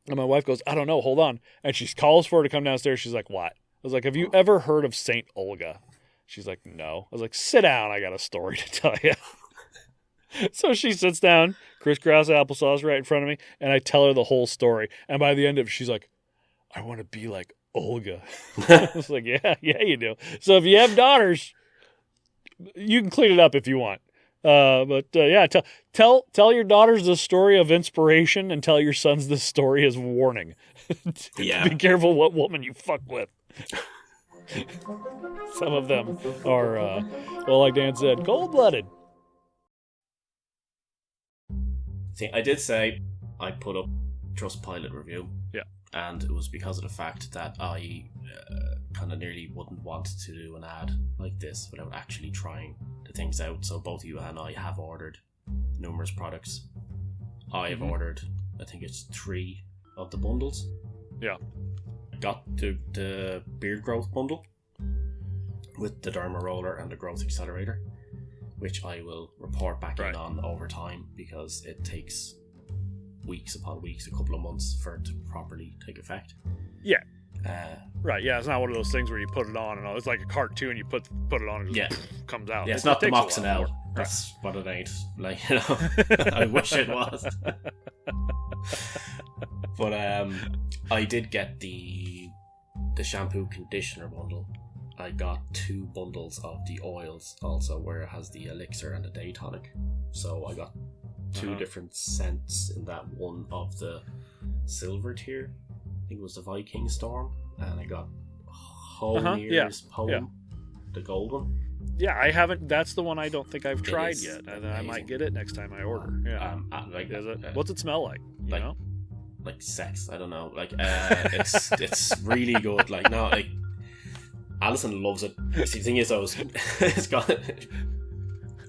And my wife goes, I don't know, hold on. And she calls for her to come downstairs. She's like, what? I was like, have you ever heard of Saint Olga? She's like, no. I was like, sit down, I got a story to tell you. So she sits down, crisscross applesauce right in front of me, and I tell her the whole story. And by the end of it, she's like, I want to be like Olga. I was like, yeah, you do. So if you have daughters, you can clean it up if you want. Yeah, tell your daughters the story of inspiration and tell your sons the story as warning. Yeah. Be careful what woman you fuck with. Some of them are, like Dan said, cold-blooded. See, I did say I put up Trustpilot review. Yeah. And it was because of the fact that I kind of nearly wouldn't want to do an ad like this without actually trying the things out. So both you and I have ordered numerous products. I have ordered, I think it's 3 of the bundles. Yeah. Got the beard growth bundle with the derma roller and the growth accelerator, which I will report back in on over time because it takes weeks upon weeks, a couple of months for it to properly take effect. Yeah. Right, yeah, it's not one of those things where you put it on and all. It's like a cartoon, you put it on and it just comes out. Yeah, it's not the Moxinel. That's what it ain't. Like, I wish it was. But I did get the shampoo conditioner bundle. I got 2 bundles of the oils also, where it has the elixir and the day tonic. So I got 2 different scents in that one of the silver tier. I think it was the Viking Storm, and I got Homir's Poem, the gold one. Yeah, I haven't. That's the one I don't think I've tried yet, and I might get it next time I order. Yeah, what's it smell like? You know, like sex. I don't know. Like it's really good. Like no, like Alison loves it. See, the thing is, it's got.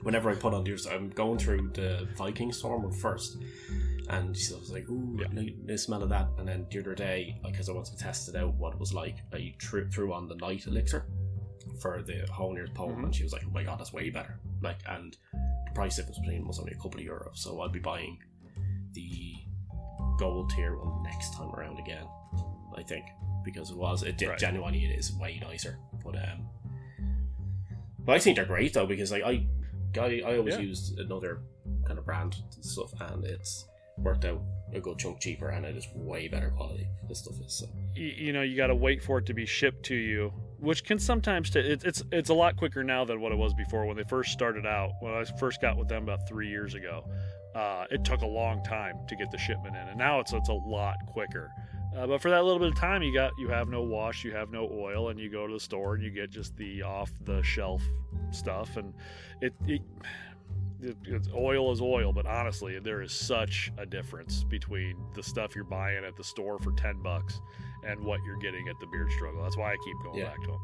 Whenever I put on yours, I'm going through the Viking Storm one first. And she was like, ooh, the smell of that. And then the other day, because I wanted to test it out, what it was like, I threw on the night elixir for the Honir's Poem, and she was like, oh my god, that's way better. Like, and the price difference between them was only a couple of euros, so I'll be buying the gold tier one next time around again, I think, because genuinely it is way nicer. But I think they're great though, because like I always used another kind of brand and stuff, and it's worked out a good chunk cheaper, and it is way better quality. This stuff is so. You know, you got to wait for it to be shipped to you which can sometimes it's a lot quicker now than what it was before when they first started out. When I first got with them about 3 years ago, it took a long time to get the shipment in, and now it's a lot quicker. But for that little bit of time, you have no wash, you have no oil, and you go to the store and you get just the off the shelf stuff, and oil is oil. But honestly, there is such a difference between the stuff you're buying at the store for $10 and what you're getting at the Beard Struggle. That's why I keep going back to them.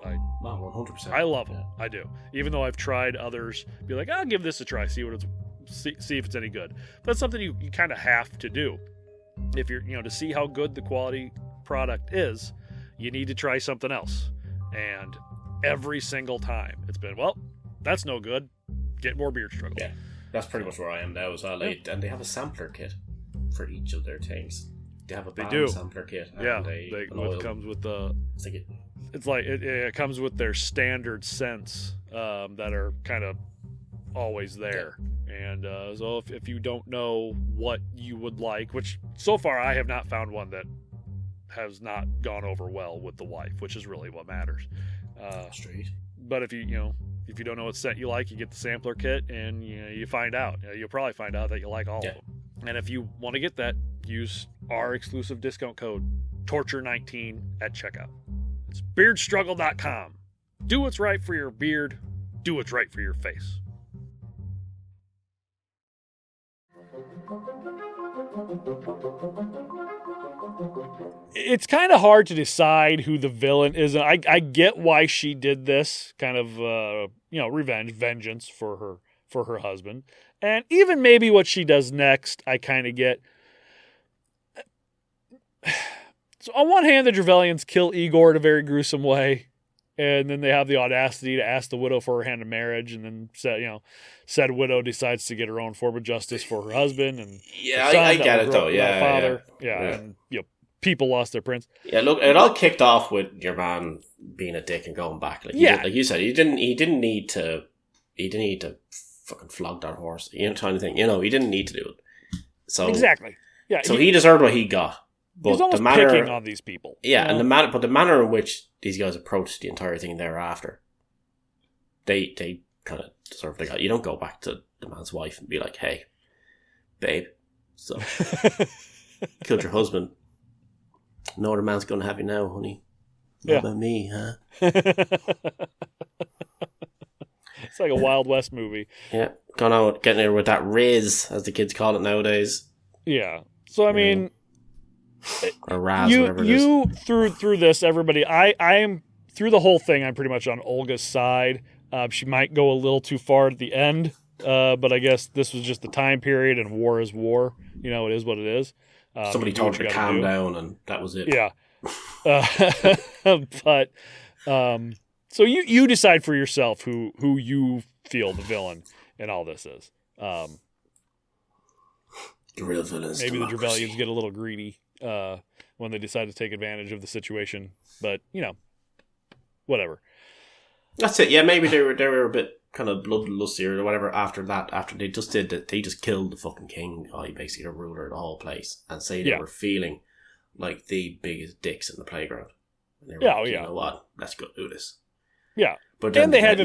I 100%. I love them. I do. Even though I've tried others, be like, I'll give this a try, see if it's any good. But that's something you kind of have to do. If you're, to see how good the quality product is, you need to try something else. And every single time it's been, well, that's no good. Get more Beard Struggle. Yeah, that's pretty much where I am now as well. And they have a sampler kit for each of their things. They have a sampler kit. And it comes with the. It comes with their standard scents that are kind of always there. Yeah. And so if you don't know what you would like, which so far I have not found one that has not gone over well with the wife, which is really what matters. Straight. But if you don't know what scent you like, you get the sampler kit and you find out. You'll probably find out that you like all of them. And if you want to get that, use our exclusive discount code Torture19 at checkout. It's beardstruggle.com. Do what's right for your beard. Do what's right for your face. It's kind of hard to decide who the villain is. I get why she did this kind of vengeance for her husband, and even maybe what she does next I kind of get. So on one hand, the Derevlians kill Igor in a very gruesome way, and then they have the audacity to ask the widow for her hand in marriage, and then said widow decides to get her own form of justice for her husband. And I get it though. And people lost their prince. Yeah, look, it all kicked off with your man being a dick and going back. Like you said, he didn't need to fucking flog that horse. Kind of thing. He didn't need to do it. So exactly. Yeah. So he deserved what he got. But he's almost picking on these people. Yeah, and the manner in which these guys approached the entire thing thereafter, they kind of deserve what they got. You don't go back to the man's wife and be like, "Hey, babe, so killed your husband. No other man's going to have you now, honey. What about me, huh?" It's like a Wild West movie. Yeah, gone out getting there with that riz, as the kids call it nowadays. Yeah. So I mean. Or Raz, whatever it is. Through this, everybody, I am through the whole thing. I'm pretty much on Olga's side. She might go a little too far at the end, but I guess this was just the time period, and war is war. It is what it is. Somebody told her to calm down, and that was it. Yeah. But so you decide for yourself who you feel the villain in all this is. The real villain is maybe democracy. The Derevlians get a little greedy when they decide to take advantage of the situation, but whatever. That's it. Yeah, maybe they were a bit kind of bloodlusty or whatever after that. After they just did that, they just killed the fucking king, basically the ruler of the whole place, and say they were feeling like the biggest dicks in the playground. And they were you know what? Let's go do this. Yeah, but then they have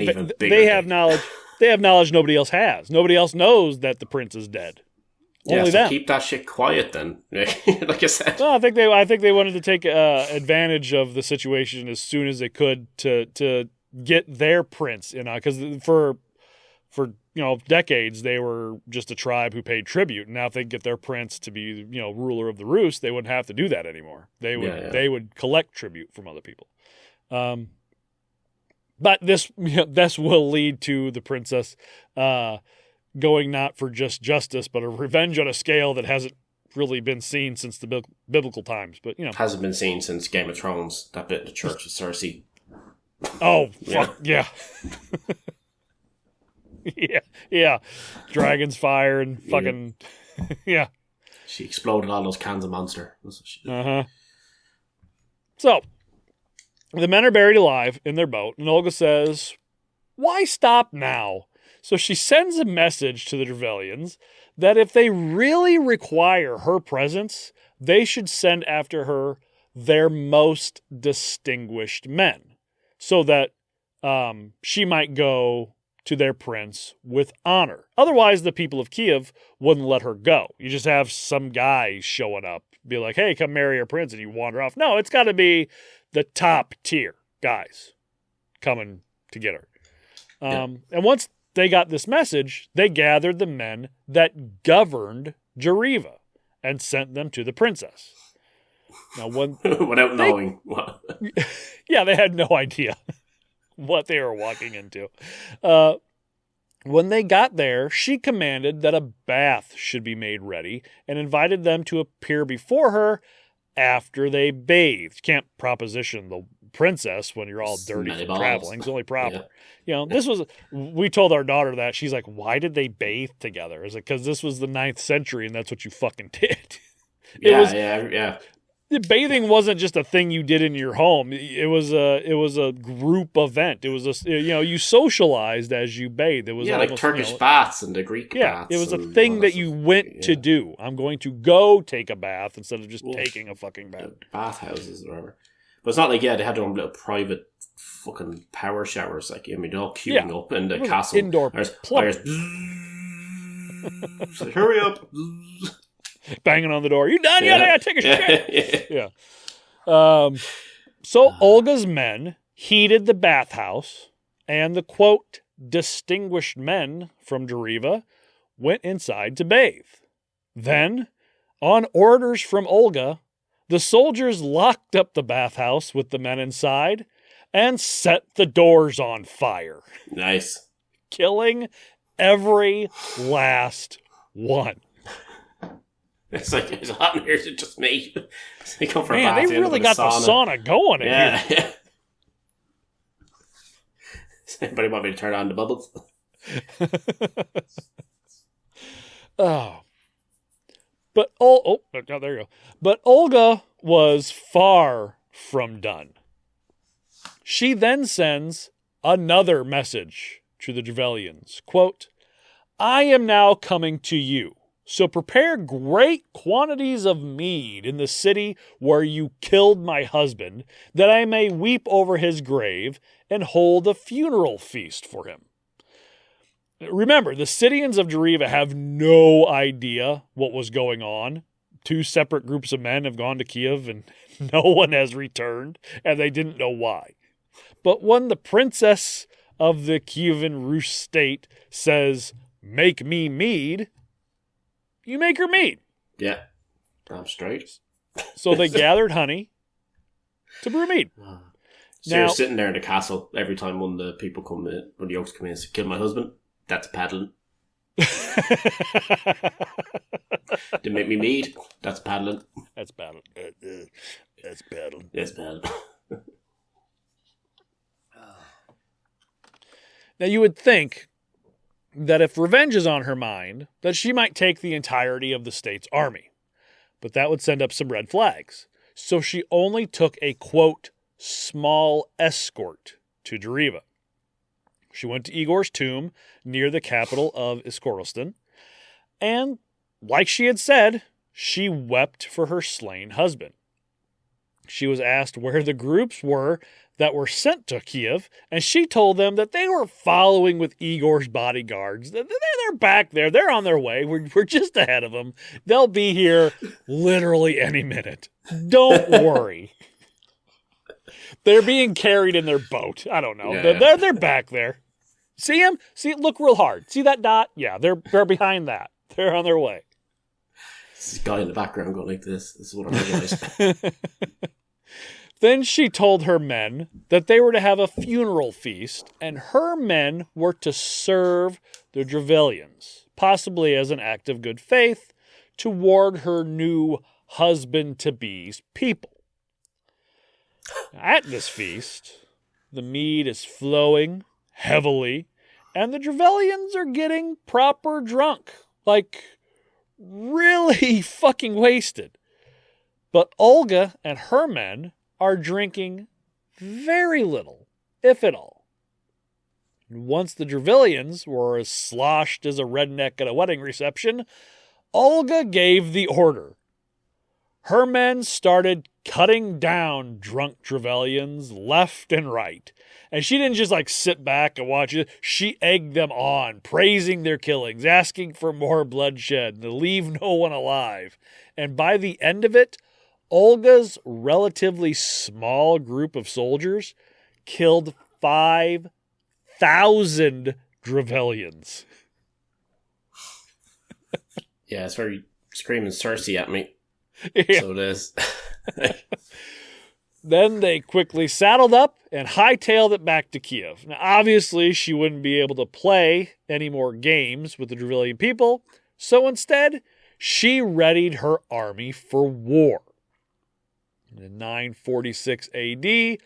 knowledge. They have knowledge nobody else has. Nobody else knows that the prince is dead. Only them. Keep that shit quiet then. Like I said. No, I think they wanted to take advantage of the situation as soon as they could to get their prince, because for decades they were just a tribe who paid tribute. And now if they could get their prince to be ruler of the Rus, they wouldn't have to do that anymore. They would collect tribute from other people. But this will lead to the princess going not for just justice, but a revenge on a scale that hasn't really been seen since the biblical times. But hasn't been seen since Game of Thrones. That bit in the church of Cersei. Oh fuck yeah, yeah. Dragons fire and fucking yeah. She exploded all those cans of Monster. That's what she did. So the men are buried alive in their boat, and Olga says, "Why stop now?" So she sends a message to the Derevlians that if they really require her presence, they should send after her their most distinguished men. so that she might go to their prince with honor. Otherwise, the people of Kyiv wouldn't let her go. You just have some guy showing up, be like, hey, come marry our prince, and you wander off. No, it's got to be the top tier guys coming to get her. And once they got this message, they gathered the men that governed Derevlia and sent them to the princess. Now, without knowing what. Yeah, they had no idea what they were walking into. When they got there, she commanded that a bath should be made ready and invited them to appear before her after they bathed. You can't proposition the princess when you're all dirty from traveling. It's only proper. Yeah. We told our daughter that. She's like, why did they bathe together? Is it because this was the 9th century and that's what you fucking did? Yeah. Bathing wasn't just a thing you did in your home. It was a group event. It was you socialized as you bathed. It was almost, like Turkish baths and the Greek baths. It was a thing that you went to do. I'm going to go take a bath instead of just taking a fucking bath. Bathhouses or whatever. But it's not like, they had their own little private fucking power showers. Like, they're all queuing up in the castle. Indoor plumbing. So hurry up. Banging on the door. You done yet? I gotta take a shit. Yeah. So Olga's men heated the bathhouse, and the, quote, distinguished men from Derevlia went inside to bathe. Then, on orders from Olga, the soldiers locked up the bathhouse with the men inside and set the doors on fire. Nice. Killing every last one. It's like, it's hot in here, it's just me. They come for a bath. Man, they really got the sauna going in here. Yeah. Does anybody want me to turn on the bubbles? Oh. But, there you go. But Olga was far from done. She then sends another message to the Derevlians. Quote, I am now coming to you. So prepare great quantities of mead in the city where you killed my husband, that I may weep over his grave and hold a funeral feast for him. Remember, the citizens of Derevlia have no idea what was going on. 2 separate groups of men have gone to Kyiv and no one has returned, and they didn't know why. But when the princess of the Kievan Rus state says, make me mead, you make her mead. Yeah. I'm straight. So they gathered honey to brew mead. So you're sitting there in the castle every time one of the people come in, when the Yokes come in and say, kill my husband. That's paddling. Didn't make me mead. That's paddling. That's paddling. That's paddling. That's paddling. Now you would think that if revenge is on her mind, that she might take the entirety of the state's army. But that would send up some red flags. So she only took a, quote, small escort to Derevlia. She went to Igor's tomb near the capital of Iskoristan, and, like she had said, she wept for her slain husband. She was asked where the groups were that were sent to Kyiv, and she told them that they were following with Igor's bodyguards. They're back there. They're on their way. We're just ahead of them. They'll be here literally any minute. Don't worry. They're being carried in their boat. I don't know. Yeah. They're back there. See them? Look real hard. See that dot? Yeah, they're behind that. They're on their way. This guy in the background going like this. This is what I realized. Then she told her men that they were to have a funeral feast, and her men were to serve the Derevlians, possibly as an act of good faith, toward her new husband-to-be's people. At this feast, the mead is flowing heavily, and the Derevlians are getting proper drunk, like really fucking wasted. But Olga and her men are drinking very little, if at all. And once the Derevlians were as sloshed as a redneck at a wedding reception, Olga gave the order. Her men started cutting down drunk Derevlians left and right. And she didn't just like sit back and watch it. She egged them on, praising their killings, asking for more bloodshed, to leave no one alive. And by the end of it, Olga's relatively small group of soldiers killed 5,000 Derevlians. Yeah, it's very screaming Cersei at me. Yeah. So it is. Then they quickly saddled up and hightailed it back to Kiev. Now, obviously, she wouldn't be able to play any more games with the Derevlian people, so instead, she readied her army for war. In 946 AD,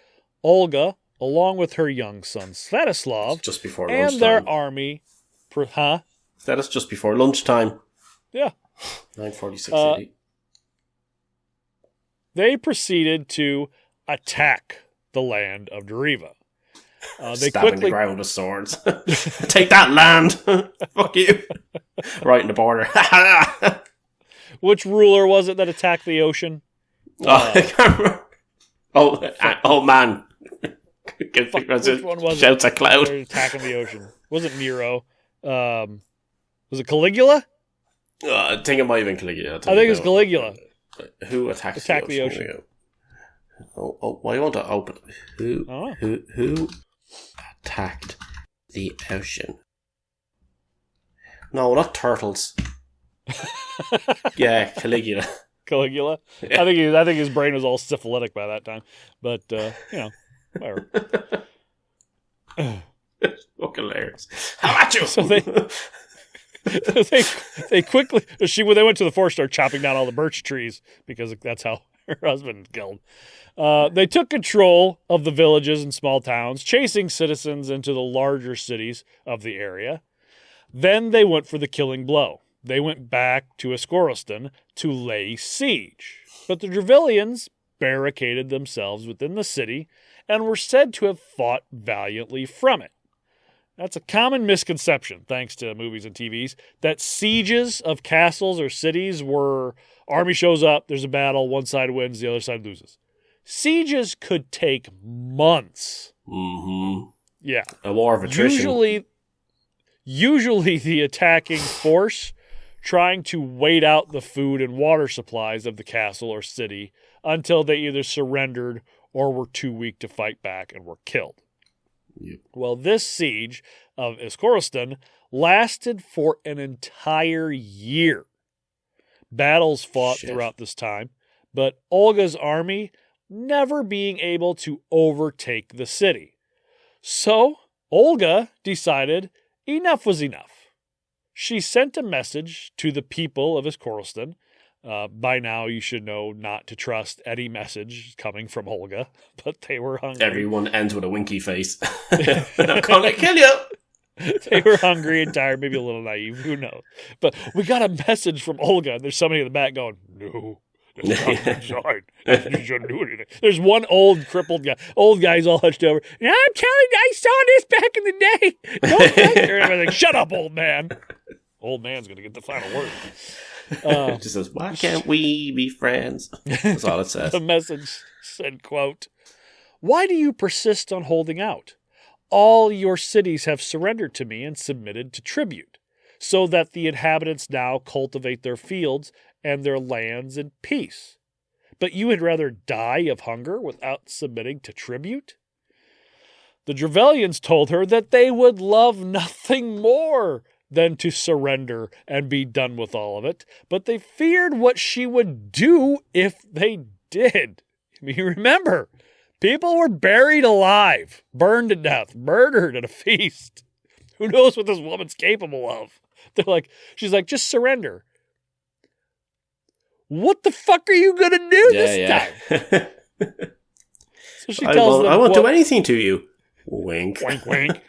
Olga, along with her young son Svetoslav, just before and lunchtime. their army... That is just before lunchtime. Yeah. 946 AD. They proceeded to attack the land of Dereva. They Stabbing quickly the ground with swords. Take that land! Fuck you! Right in the border. Which ruler was it that attacked the ocean? I can't remember. Oh man. Which one was Shouts it? at Cloud. They were attacking the ocean. Wasn't Nero. Was it Caligula? I think it might have been Caligula. I think it was Caligula. Who attacked the ocean? Why you want to open? Who attacked the ocean? No, not turtles. Yeah, Caligula. Caligula. Yeah. I think his brain was all syphilitic by that time. But whatever. It's fucking hilarious. How about you? So they quickly when they went to the forest, started chopping down all the birch trees because that's how her husband killed. They took control of the villages and small towns, chasing citizens into the larger cities of the area. Then they went for the killing blow. They went back to Iskorostan to lay siege. But the Derevlians barricaded themselves within the city and were said to have fought valiantly from it. That's a common misconception, thanks to movies and TVs, that sieges of castles or cities where army shows up, there's a battle, one side wins, the other side loses. Sieges could take months. Mm-hmm. Yeah. A war of attrition. Usually the attacking force trying to wait out the food and water supplies of the castle or city until they either surrendered or were too weak to fight back and were killed. Yep. Well, this siege of Iskorostan lasted for an entire year. Battles fought throughout this time, but Olga's army never being able to overtake the city. So Olga decided enough was enough. She sent a message to the people of Iskorostan. By now, you should know not to trust any message coming from Olga, but they were hungry. Everyone ends with a winky face. I'm gonna kill you! They were hungry and tired, maybe a little naive, who knows. But we got a message from Olga, and there's somebody in the back going, no, that's not inside. You shouldn't do anything. There's one old crippled guy. Old guy's all hunched over. I'm telling you, I saw this back in the day. Don't touch her. And I'm like, shut up, old man. Old man's going to get the final word. It just says, why can't we be friends? That's all it says. The message said, quote, why do you persist on holding out? All your cities have surrendered to me and submitted to tribute, so that the inhabitants now cultivate their fields and their lands in peace. But you had rather die of hunger without submitting to tribute? The Derevlians told her that they would love nothing more than to surrender and be done with all of it, but they feared what she would do if they did. I mean, remember, people were buried alive, burned to death, murdered at a feast. Who knows what this woman's capable of? She's like, just surrender. What the fuck are you going to do this time? So she tells them, I won't do anything to you. Wink. Wink, wink.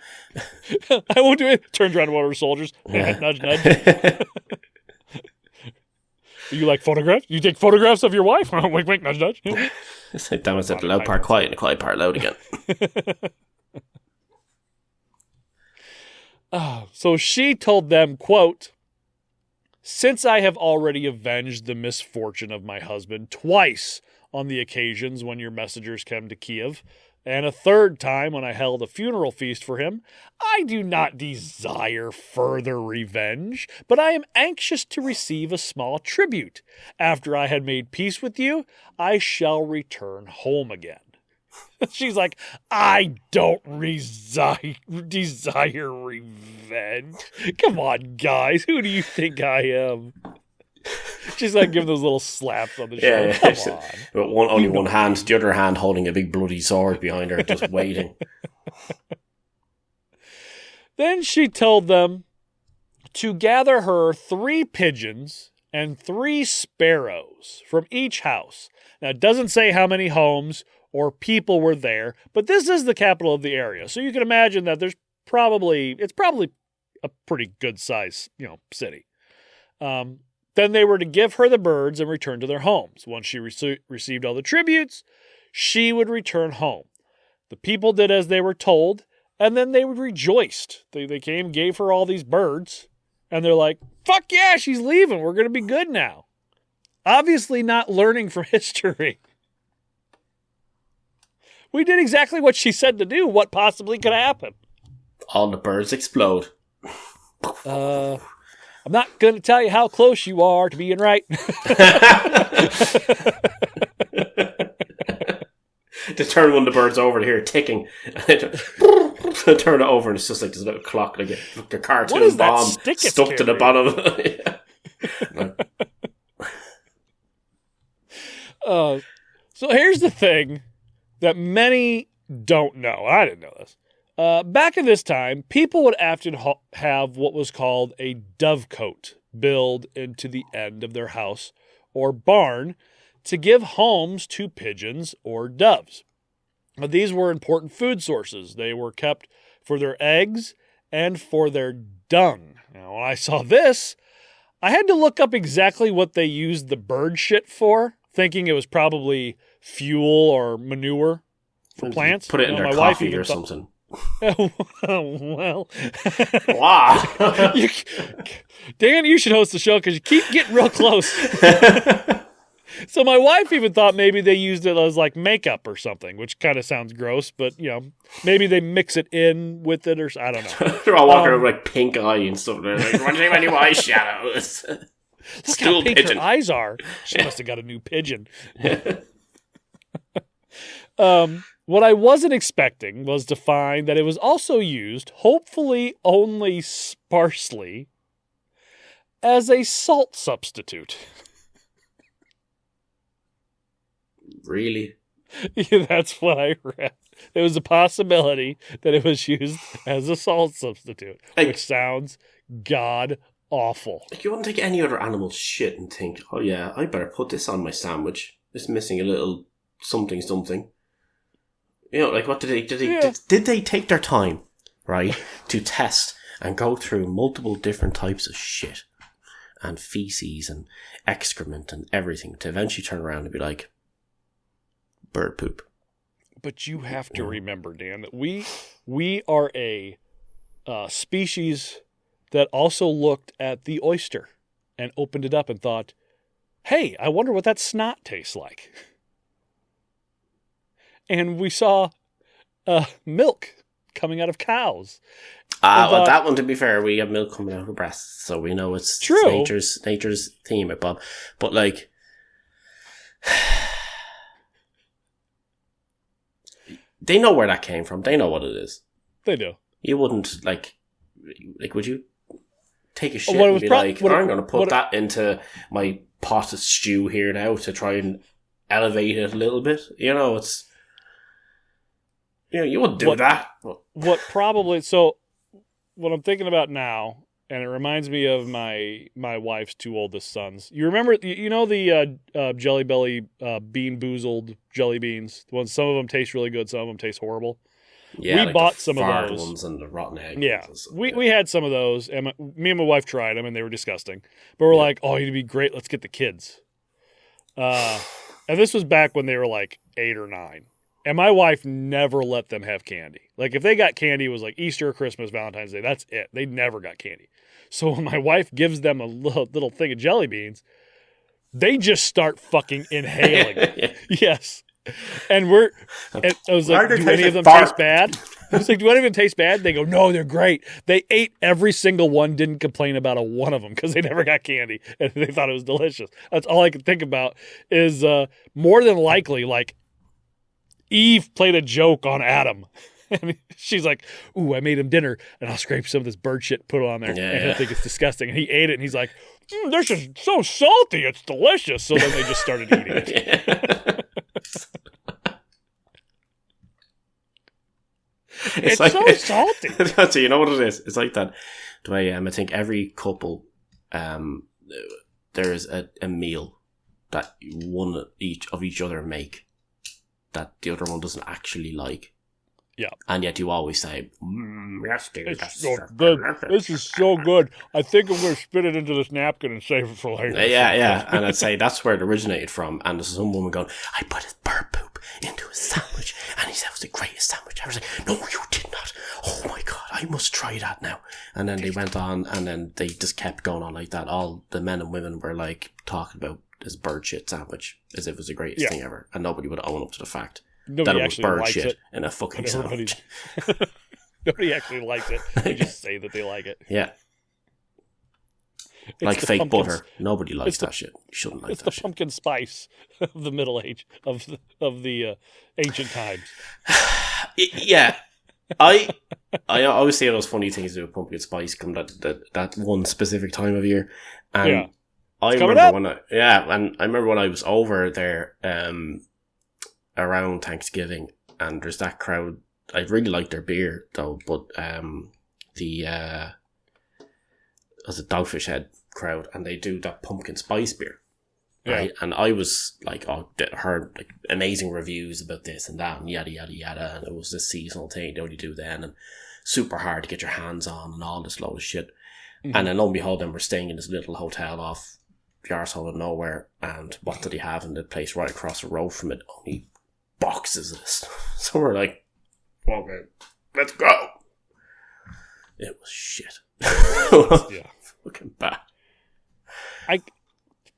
I won't do it. Turns around to one of her soldiers. Nudge, nudge. You like photographs? You take photographs of your wife? Wink, wink, nudge, nudge. It's like, damn, I said the loud part quiet and the quiet part loud again. So she told them, quote, since I have already avenged the misfortune of my husband twice on the occasions when your messengers come to Kiev, and a third time when I held a funeral feast for him. I do not desire further revenge, but I am anxious to receive a small tribute. After I had made peace with you, I shall return home again." She's like, "I don't desire revenge. Come on, guys. Who do you think I am?" She's like giving those little slaps on the shoulder. Come on. But only one hand, the other hand holding a big bloody sword behind her, just waiting. Then she told them to gather her 3 pigeons and 3 sparrows from each house. Now, it doesn't say how many homes or people were there, but this is the capital of the area. So you can imagine that it's probably a pretty good size, city. Then they were to give her the birds and return to their homes. Once she received all the tributes, she would return home. The people did as they were told, and then they rejoiced. They came, gave her all these birds, and they're like, "Fuck yeah, she's leaving. We're going to be good now." Obviously not learning from history. We did exactly what she said to do. What possibly could happen? All the birds explode. I'm not going to tell you how close you are to being right. To turn one of the birds over to hear ticking. Turn it over and it's just like this little clock, like a cartoon bomb stuck to the bottom. So here's the thing that many don't know. I didn't know this. Back in this time, people would often have what was called a dovecote built into the end of their house or barn to give homes to pigeons or doves. Now, these were important food sources. They were kept for their eggs and for their dung. Now, when I saw this, I had to look up exactly what they used the bird shit for, thinking it was probably fuel or manure for plants. Put it in their coffee or something. Well, wow. Dan, you should host the show because you keep getting real close. So my wife even thought maybe they used it as like makeup or something, which kind of sounds gross, but maybe they mix it in with it or I don't know. They're all walking around with like pink eye and stuff. They're like, "What do you new eyeshadows?" Look how pink her eyes are. She must have got a new pigeon. What I wasn't expecting was to find that it was also used, hopefully only sparsely, as a salt substitute. Really? Yeah, that's what I read. There was a possibility that it was used as a salt substitute, which sounds god awful. You wouldn't take any other animal's shit and think, "Oh yeah, I better put this on my sandwich. It's missing a little something. Like what did they take their time, right, to test and go through multiple different types of shit and feces and excrement and everything to eventually turn around and be like, bird poop? But you have to remember, Dan, that we are a species that also looked at the oyster and opened it up and thought, "Hey, I wonder what that snot tastes like." And we saw milk coming out of cows. Well, that one, to be fair, we have milk coming out of breasts, so we know it's true. Nature's theme, Bob. But like, they know where that came from. They know what it is. They do. You wouldn't like, would you take a shit and be like, "I'm going to put that into my pot of stew here now to try and elevate it a little bit"? It's. You wouldn't do that. So what I'm thinking about now, and it reminds me of my wife's 2 oldest sons. You remember, the Jelly Belly Bean Boozled jelly beans? The ones, some of them taste really good, some of them taste horrible. Yeah, we bought some of those ones and the rotten egg. Yeah, we had some of those, and me and my wife tried them, and they were disgusting. But we're like, "Oh, it'd be great. Let's get the kids." And this was back when they were like 8 or 9. And my wife never let them have candy. Like, if they got candy, it was like Easter, Christmas, Valentine's Day. That's it. They never got candy. So when my wife gives them a little thing of jelly beans, They just start fucking inhaling. Yeah. Yes. And I was like, do any of them fart? taste bad? I was like, do any of them taste bad? They go, no, they're great. They ate every single one, didn't complain about a one of them because they never got candy and they thought it was delicious. That's all I could think about is more than likely, like, Eve played a joke on Adam. And she's like, ooh, I made him dinner and I'll scrape some of this bird shit, put it on there. And he'll think it's disgusting. And he ate it and he's like, this is so salty. It's delicious. So then they just started eating it. It's like, so salty. So you know what it is? It's like that. I think every couple, there is a meal that one of each other make that the other one doesn't actually like. Yeah. And yet you always say, yes, dude, it's so good. This is so good. I think I'm going to spit it into this napkin and save it for later. Yeah. And I'd say that's where it originated from. And there's some woman going, I put his bird poop into a sandwich and he said it was the greatest sandwich. I was like, no, you did not. Oh my God, I must try that now. And then they went on and then they just kept going on like that. All the men and women were like talking about this bird shit sandwich as if it was the greatest thing ever. And nobody would own up to the fact. Nobody that it was bird shit it. in a fucking sandwich. Nobody actually likes it. They just say that they like it. Yeah. It's like fake butter. Nobody likes that shit. You shouldn't like that shit. It's the pumpkin spice of the Middle Age, of the ancient times. Yeah. I always say those funny things with pumpkin spice come that one specific time of year. And I remember when I was over there, around Thanksgiving, and there's that crowd. I really like their beer though, but the Dogfish Head crowd, and they do that pumpkin spice beer, right? And I was like, heard like amazing reviews about this and that, and yada yada yada, and it was this seasonal thing they only do then, and super hard to get your hands on, and all this load of shit. Mm-hmm. And then lo and behold, then we're staying in this little hotel off the arsehole of nowhere, and what did he have in the place right across the road from it? Only boxes of this. So we're like, okay, let's go. It was shit. Yeah. Fucking bad.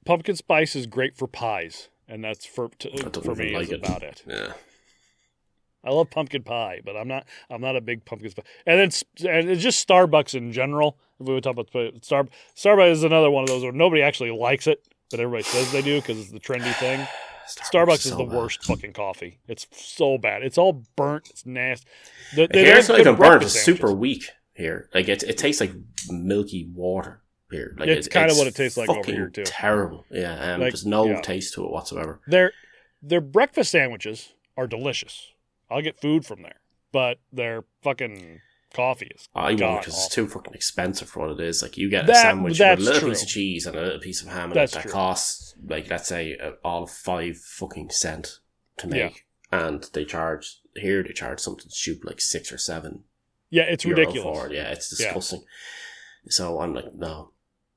Pumpkin spice is great for pies, and that's for me like is about it. Yeah. I love pumpkin pie, but I'm not a big pumpkin spice. And it's just Starbucks in general. If we would talk about Starbucks is another one of those where nobody actually likes it, but everybody says they do because it's the trendy thing. Starbucks is the worst fucking coffee. It's so bad. It's all burnt. It's nasty. It's not even burnt. It's super weak here. Like it tastes like milky water here. Like it's kind of what it tastes like over here too. Terrible. Yeah, there's no taste to it whatsoever. Their breakfast sandwiches are delicious. I'll get food from there, but their fucking coffee is I won't because it's too fucking expensive for what it is. Like you get a sandwich with a little piece of cheese and a little piece of ham, and that costs like let's say all 5 fucking cent to make, and they charge something stupid like 6 or 7. Yeah, it's ridiculous. For it. Yeah, it's disgusting. Yeah. So I'm like, no,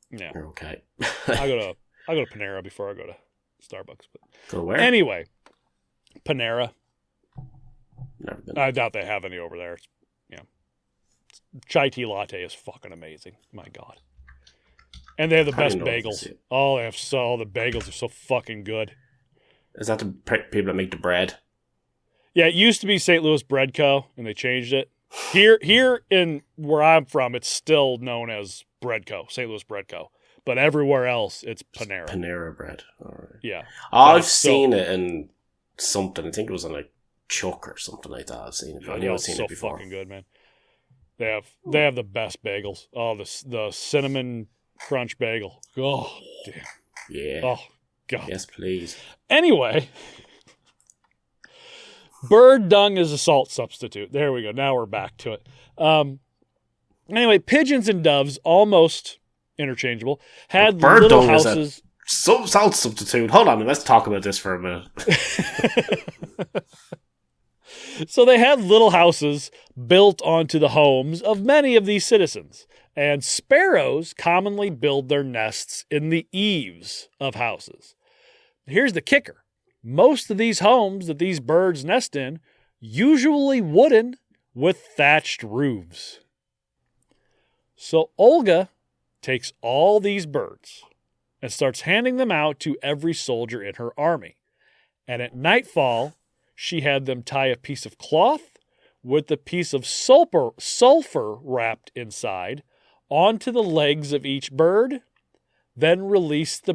you're okay. I go to Panera before I go to Starbucks. But go where? Anyway, Panera. Never been. I doubt they have any over there. Chai tea latte is fucking amazing. My God. And they have the best bagels. The bagels are so fucking good. Is that the people that make the bread? Yeah, it used to be St. Louis Bread Co., and they changed it. Here in where I'm from, it's still known as Bread Co., St. Louis Bread Co. But everywhere else, it's Panera. Panera bread. All right. Yeah. I've seen it in something. I think it was on like Chuck or something like that. I've seen it. I've never seen it before. So fucking good, man. They have the best bagels. Oh, the cinnamon crunch bagel. Oh, damn. Yeah. Oh, God. Yes, please. Anyway, bird dung is a salt substitute. There we go. Now we're back to it. Anyway, pigeons and doves, almost interchangeable, had little houses. Salt substitute. Hold on, let's talk about this for a minute. So they had little houses built onto the homes of many of these citizens, and sparrows commonly build their nests in the eaves of houses. Here's the kicker. Most of these homes that these birds nest in, usually wooden with thatched roofs. So Olga takes all these birds and starts handing them out to every soldier in her army. And at nightfall, she had them tie a piece of cloth with a piece of sulfur wrapped inside onto the legs of each bird, then release the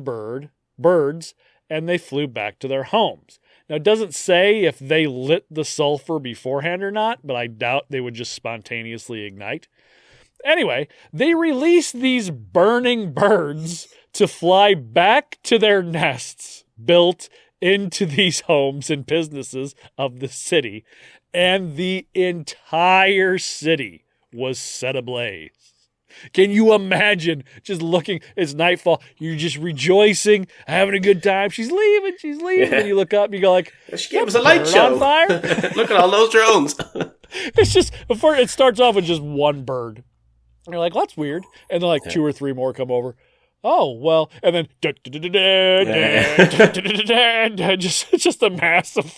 birds, and they flew back to their homes. Now, it doesn't say if they lit the sulfur beforehand or not, but I doubt they would just spontaneously ignite. Anyway, they released these burning birds to fly back to their nests built into these homes and businesses of the city, and the entire city was set ablaze. Can you imagine just looking, it's nightfall, you're just rejoicing, having a good time, she's leaving, Yeah. and you look up and you go like, she gave us a light show. On fire? Look at all those drones. It's just, before it starts off with just one bird. And you're like, well, that's weird. And then like 2 or 3 more come over. Oh, well, and then just a mass of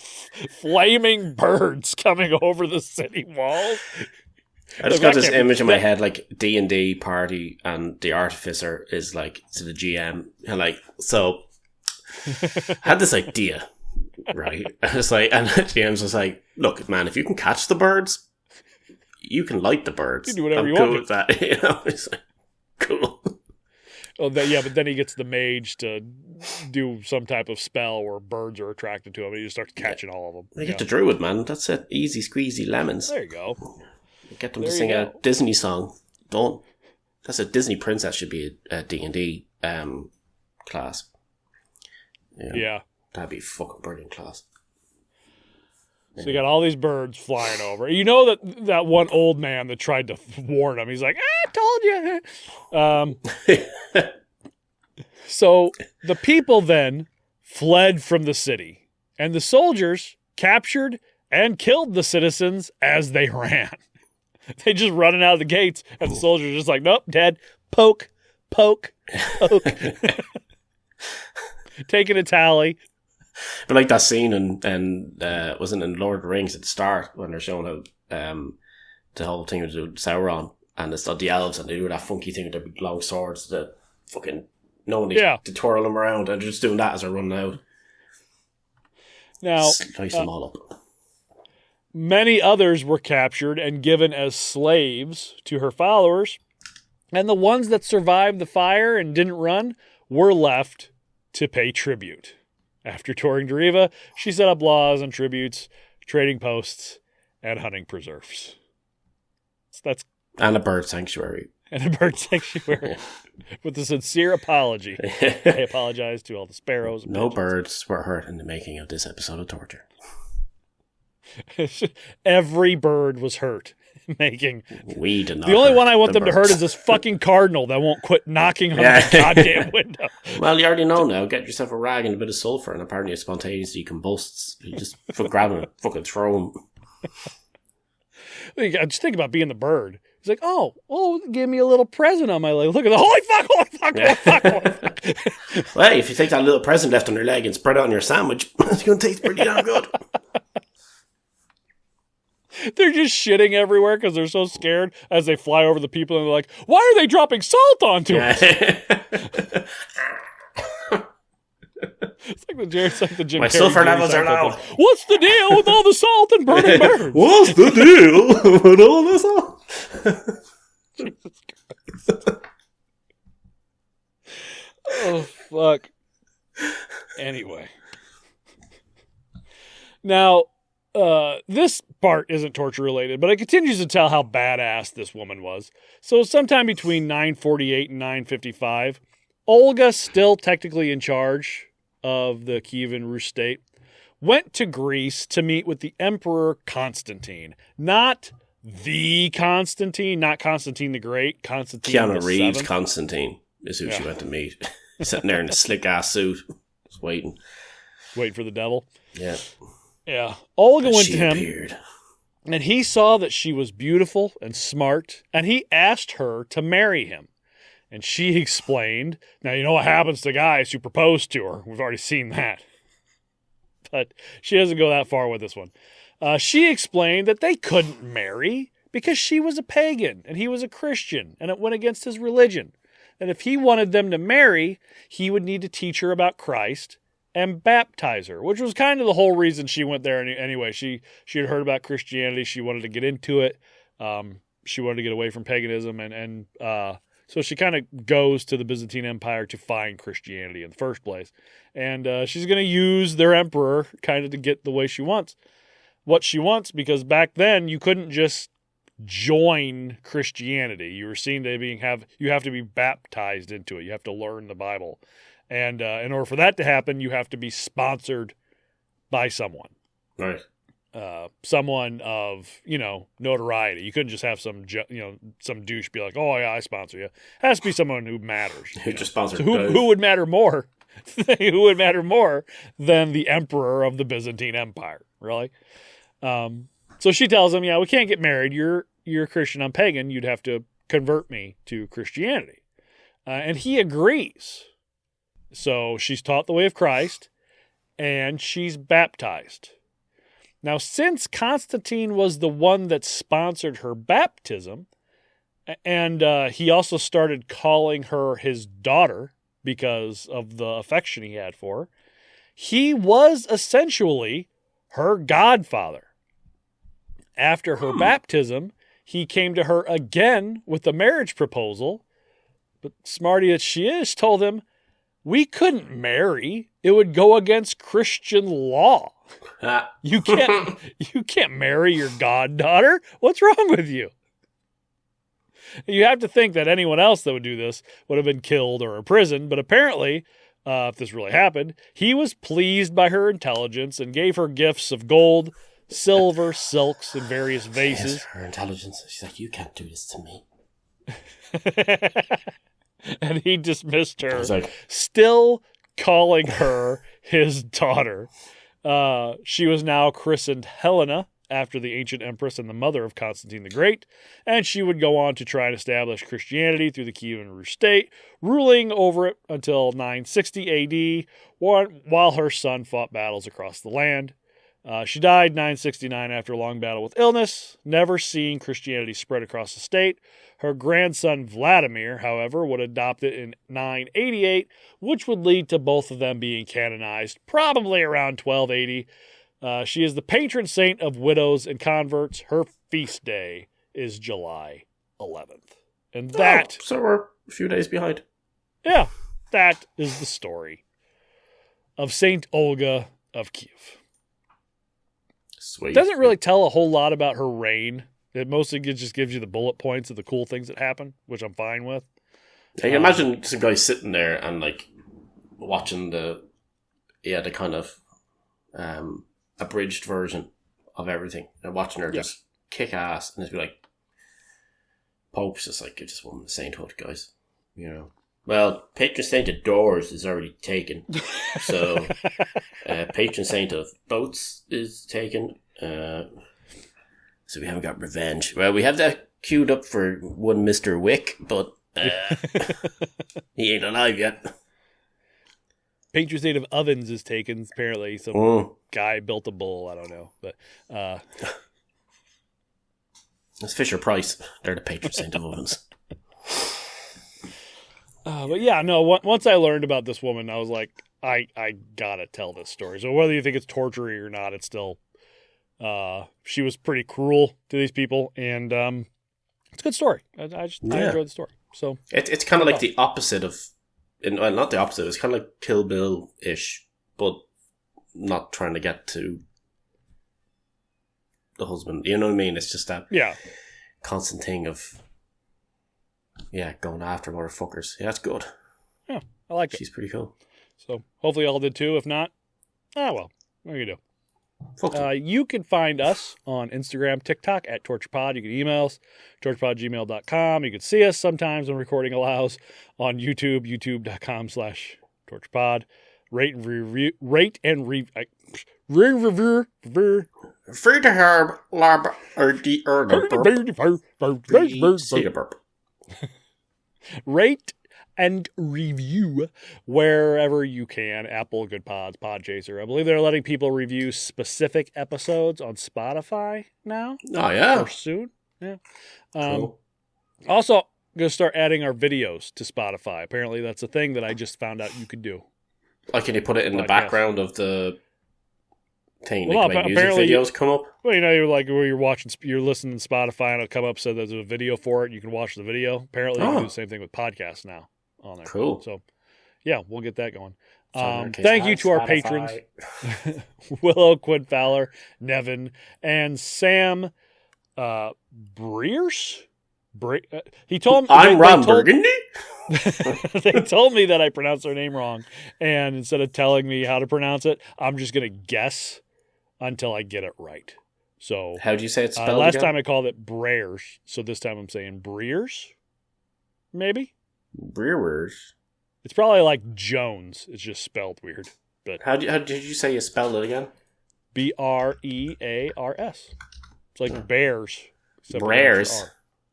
flaming birds coming over the city walls. I just got this image in my head, like D&D party, and the artificer is like to the GM, and like, so I had this idea, right? It's like, and the GM's just like, look, man, if you can catch the birds, you can light the birds. You do whatever you cool want with that, you know? It's like, cool. Oh, yeah, but then he gets the mage to do some type of spell where birds are attracted to him, and he just starts catching all of them. They get the druid, man. That's it. Easy squeezy lemons. There you go. Get them to sing a Disney song. Don't. That's a Disney princess should be a D&D class. Yeah. That'd be fucking brilliant class. So you got all these birds flying over. You know that one old man that tried to warn him. He's like, I told you. So the people then fled from the city, and the soldiers captured and killed the citizens as they ran. They just running out of the gates, and the soldiers are just like, nope, dead. Poke, poke, poke. Taking a tally. But like that scene and wasn't in Lord of the Rings at the start when they're showing how the whole thing with Sauron, and it's not the elves, and they do that funky thing with their big long swords that fucking no one to twirl them around, and they're just doing that as they're running out. Now, slice them all up. Many others were captured and given as slaves to her followers, and the ones that survived the fire and didn't run were left to pay tribute. After touring Dereva, she set up laws and tributes, trading posts, and hunting preserves. And a bird sanctuary. With a sincere apology. I apologize to all the sparrows. No birds were hurt in the making of this episode of Torture. Every bird was hurt making. We did not. The only one I want them birds. to hurt is this fucking cardinal that won't quit knocking on the goddamn window. Well, you already know now. Get yourself a rag and a bit of sulfur, and apparently it spontaneously combusts. You just grab him and fucking throw him. Just think about being the bird. He's like, oh, well, give me a little present on my leg. Look at the holy fuck. Well, if you take that little present left on your leg and spread it on your sandwich, it's going to taste pretty damn good. They're just shitting everywhere because they're so scared as they fly over the people, and they're like, why are they dropping salt onto us? It's like the Jim My Carrey sulfur levels are low. What's the deal with all the salt and burning birds? What's the deal with all this salt? Jesus Christ. Oh, fuck. Anyway. Now, this part isn't torture related, but it continues to tell how badass this woman was. So sometime between 948 and 955, Olga, still technically in charge of the Kievan Rus state, went to Greece to meet with the Emperor Constantine. Not the Constantine, not Constantine the Great, Constantine Keanu the Reeves Seventh. Constantine is who she went to meet. Sitting there in a slick-ass suit, just waiting. Waiting for the devil. Yeah. Yeah. Olga went to him, appeared. and he saw that she was beautiful and smart, and he asked her to marry him. And she explained, now you know what happens to guys who propose to her. We've already seen that. But she doesn't go that far with this one. She explained that they couldn't marry because she was a pagan and he was a Christian, and it went against his religion. And if he wanted them to marry, he would need to teach her about Christ and baptize her, which was kind of the whole reason she went there anyway. She had heard about Christianity. She wanted to get into it. She wanted to get away from paganism. And so she kind of goes to the Byzantine Empire to find Christianity in the first place. And she's going to use their emperor kind of to get the way she wants. What she wants, because back then you couldn't just join Christianity. You were seen to you have to be baptized into it. You have to learn the Bible. And in order for that to happen, you have to be sponsored by someone. Right. Someone of, notoriety. You couldn't just have some douche be like, oh yeah, I sponsor you. It has to be someone who matters. Who just sponsored so who would matter more? Who would matter more than the emperor of the Byzantine Empire? Really? So she tells him, yeah, we can't get married. You're Christian, I'm pagan. You'd have to convert me to Christianity. And he agrees. So she's taught the way of Christ, and she's baptized. Now, since Constantine was the one that sponsored her baptism, and he also started calling her his daughter because of the affection he had for her, he was essentially her godfather. After her baptism, he came to her again with a marriage proposal, but smarty as she is, told him, we couldn't marry. It would go against Christian law. You can't marry your goddaughter. What's wrong with you? You have to think that anyone else that would do this would have been killed or imprisoned, but apparently, if this really happened, he was pleased by her intelligence and gave her gifts of gold, silver, silks, and various vases. Yes, her intelligence. She's like, you can't do this to me. And he dismissed her, like, still calling her his daughter. She was now christened Helena, after the ancient empress and the mother of Constantine the Great, and she would go on to try and establish Christianity through the Kievan Rus state, ruling over it until 960 AD, while her son fought battles across the land. She died 969 after a long battle with illness, never seeing Christianity spread across the state. Her grandson Vladimir, however, would adopt it in 988, which would lead to both of them being canonized probably around 1280. She is the patron saint of widows and converts. Her feast day is July 11th. And that... so we're a few days behind. Yeah, that is the story of Saint Olga of Kyiv. Sweet. It doesn't really tell a whole lot about her reign. It mostly just gives you the bullet points of the cool things that happen, which I'm fine with. I can imagine some guy sitting there and like watching the kind of abridged version of everything and watching her just kick ass and just be like, Pope's just like, give this woman the sainthood, guys. Well, patron saint of doors is already taken, so patron saint of boats is taken. So we haven't got revenge. Well, we have that queued up for one Mr. Wick, but he ain't alive yet. Patron saint of ovens is taken. Apparently, some guy built a bull. I don't know, but it's Fisher Price. They're the patron saint of ovens. But yeah, no. Once I learned about this woman, I was like, I gotta tell this story. So whether you think it's torture or not, it's still. She was pretty cruel to these people, and it's a good story. I enjoyed the story. So it's kind of like the opposite of, well, not the opposite. It's kind of like Kill Bill-ish, but not trying to get to the husband. You know what I mean? It's just that constant thing of going after motherfuckers. Yeah, it's good. Yeah, I like it. She's pretty cool. So hopefully y'all did too. If not, well, what are you do? You can find us on Instagram, TikTok at TorturePod. You can email us, torturepod@gmail.com. You can see us sometimes when recording allows on YouTube, youtube.com/TorturePod. Rate and review. Free to herb, lab, or the Rate and review wherever you can. Apple, Good Pods, Podchaser. I believe they're letting people review specific episodes on Spotify now. Oh, yeah. Or soon. Yeah. Cool. Also, going to start adding our videos to Spotify. Apparently, that's a thing that I just found out you could do. Like, can you put it in the background of the thing? Well, like music videos come up? Well, you're like where you're listening to Spotify and it'll come up so there's a video for it. You can watch the video. Apparently, you can do the same thing with podcasts now on there. Cool. So, yeah, we'll get that going. Thank you to our patrons, Willow, Quinn Fowler, Nevin, and Sam Breers. He told me I'm Ron Burgundy. They told me that I pronounced their name wrong, and instead of telling me how to pronounce it, I'm just going to guess until I get it right. So, how do you say it's spelled? Last time I called it Breers, so this time I'm saying Breers. Maybe Breers. It's probably like Jones. It's just spelled weird. But how did you say you spelled it again? Brears. It's like bears. Breers.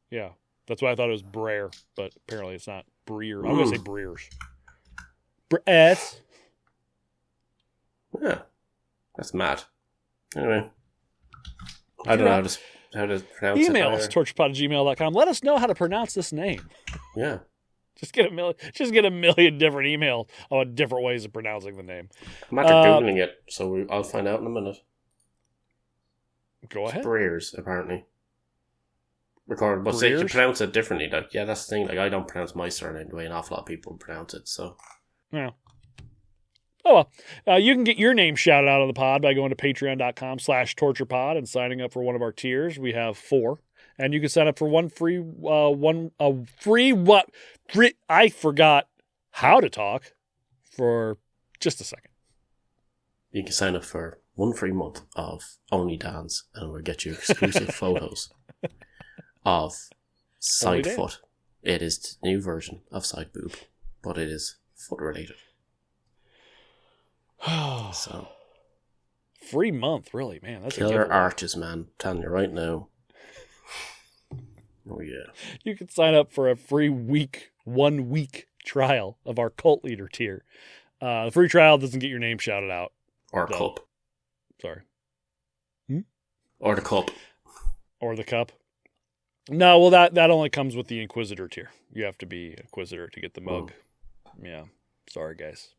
Yeah, that's why I thought it was Brer, but apparently it's not Breer. I'm going to say Breers. Breers. Yeah, that's mad. Anyway, I don't know how to pronounce it. Email us, torturepod@gmail.com. Let us know how to pronounce this name. Yeah. Just get a million different emails on different ways of pronouncing the name. I'm after Googling it, so I'll find out in a minute. Go ahead. Breers, apparently. Recorded, but they can pronounce it differently. Like, yeah, that's the thing. Like, I don't pronounce my surname the way an awful lot of people pronounce it. So, yeah. Oh well, you can get your name shouted out on the pod by going to patreon.com/torturepod and signing up for one of our tiers. We have 4. And you can sign up for I forgot how to talk for just a second. You can sign up for 1 free month of Only Dan's, and we'll get you exclusive photos of side foot. It is the new version of side boob, but it is foot related. So, free month, really, man. That's killer arches, man. I'm telling you right now. Oh, yeah. You can sign up for a free 1 week trial of our cult leader tier. The free trial doesn't get your name shouted out. Or cup. Sorry. Or the cup. Or the cup. No, well, that only comes with the Inquisitor tier. You have to be Inquisitor to get the mug. Yeah. Sorry, guys.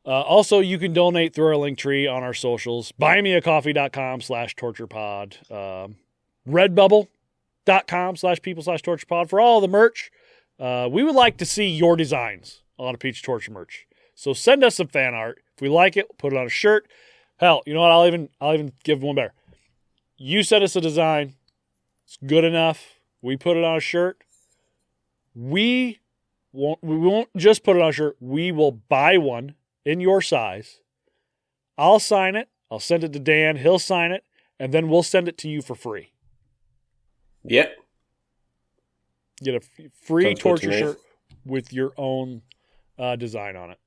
Also, you can donate through our link tree on our socials. buymeacoffee.com/torturepod. Redbubble.com/people/torturepod for all the merch. We would like to see your designs on a Peach Torture merch. So send us some fan art. If we like it, we'll put it on a shirt. Hell, you know what? I'll even give one better. You send us a design. It's good enough. We put it on a shirt. We won't just put it on a shirt. We will buy one in your size. I'll sign it. I'll send it to Dan. He'll sign it. And then we'll send it to you for free. Yep. Get a free torture shirt with your own design on it.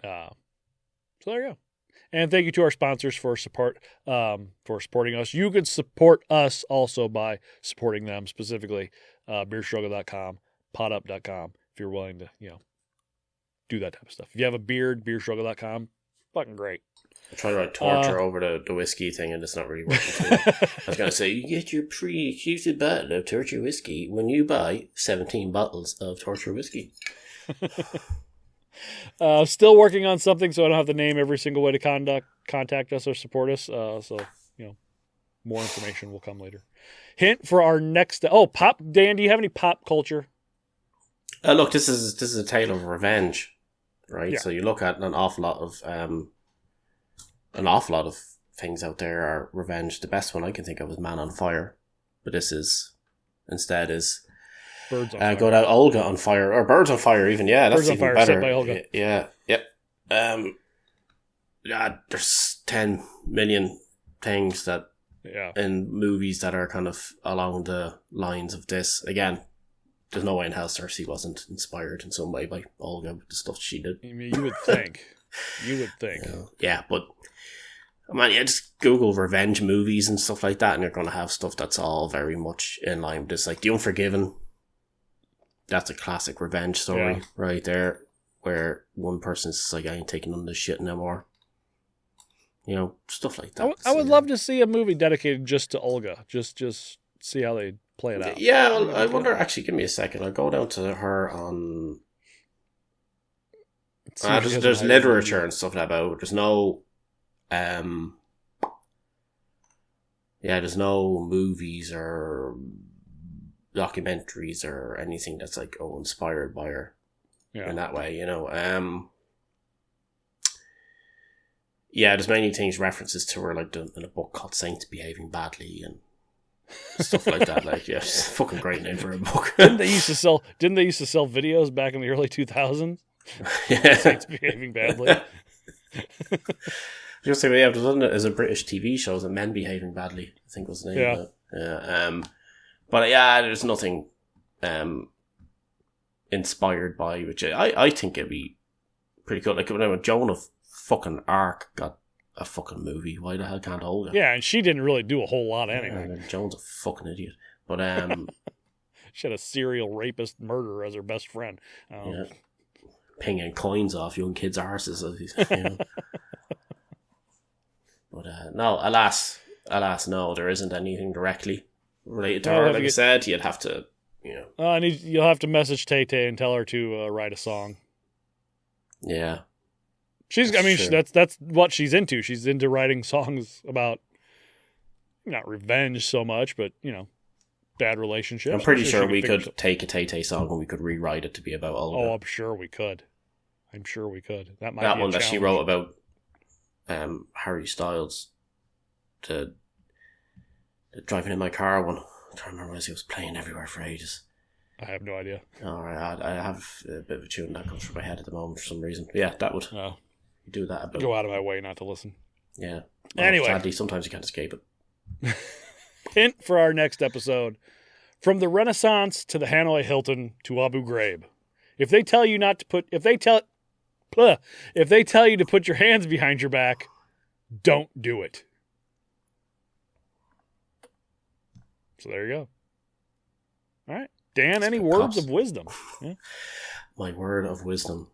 So there you go. And thank you to our sponsors for supporting us. You can support us also by supporting them, specifically beerstruggle.com, potup.com, if you're willing to, do that type of stuff. If you have a beard, beerstruggle.com, fucking great. I try to write torture over the whiskey thing, and it's not really working too well. I was going to say, you get your pre-executed bottle of torture whiskey when you buy 17 bottles of torture whiskey. Still working on something, so I don't have to name every single way to contact us or support us. So, more information will come later. Hint for our next... pop... Dan, do you have any pop culture? Look, this is a tale of revenge, right? Yeah. So you look at an awful lot of things out there are revenge. The best one I can think of is Man on Fire, but this is instead Birds on Fire. Go to Olga on Fire or Birds on Fire. Even that's Birds on even Fire, better. set by Olga. Yeah. There's 10 million things that in movies that are kind of along the lines of this. Again, there's no way in hell Cersei wasn't inspired in some way by Olga with the stuff she did. I mean, you would think. Yeah, but just Google revenge movies and stuff like that, and you're going to have stuff that's all very much in line with this. Like The Unforgiven, that's a classic revenge story right there, where one person's like, I ain't taking on this shit no more. Stuff like that. I would love to see a movie dedicated just to Olga. Just see how they play it out. Yeah, well, I wonder. Actually, give me a second. I'll go down to her on. There's literature and stuff about. There's no. There's no movies or documentaries or anything that's like inspired by her in that way, there's many things, references to her, like in a book called Saints Behaving Badly and stuff like that. Like, it's a fucking great name for a book. Didn't they used to sell videos back in the early 2000s? Yeah. Saints Behaving Badly. Just say, yeah, there's a British TV show, was it Men Behaving Badly, I think was the name of it. Yeah. But yeah, there's nothing inspired by, which I think it'd be pretty cool. Like when Joan of fucking Arc got a fucking movie, why the hell can't Olga? Yeah, and she didn't really do a whole lot anyway. Joan's a fucking idiot. But she had a serial rapist murderer as her best friend. Pinging coins off young kids' arses. But no, alas, no, there isn't anything directly related to her. Like I said, you'd have to, you'll have to message Tay-Tay and tell her to write a song. Yeah. That's what she's into. She's into writing songs about, not revenge so much, but, bad relationships. I'm pretty sure we could take a Tay-Tay song and we could rewrite it to be about Olga. Oh, I'm sure we could. That might be that one that challenge. she wrote about Harry Styles, the driving in my car one. I can't remember as he was playing everywhere for ages. I have no idea. All right, I have a bit of a tune that comes from my head at the moment for some reason. But yeah, that would do that a bit. Go out of my way not to listen. Yeah. Anyway, sadly, sometimes you can't escape it. Hint for our next episode: from the Renaissance to the Hanoi Hilton to Abu Ghraib. If they tell you to put your hands behind your back, don't do it. So there you go. All right. Dan, any words of wisdom? Yeah. My word of wisdom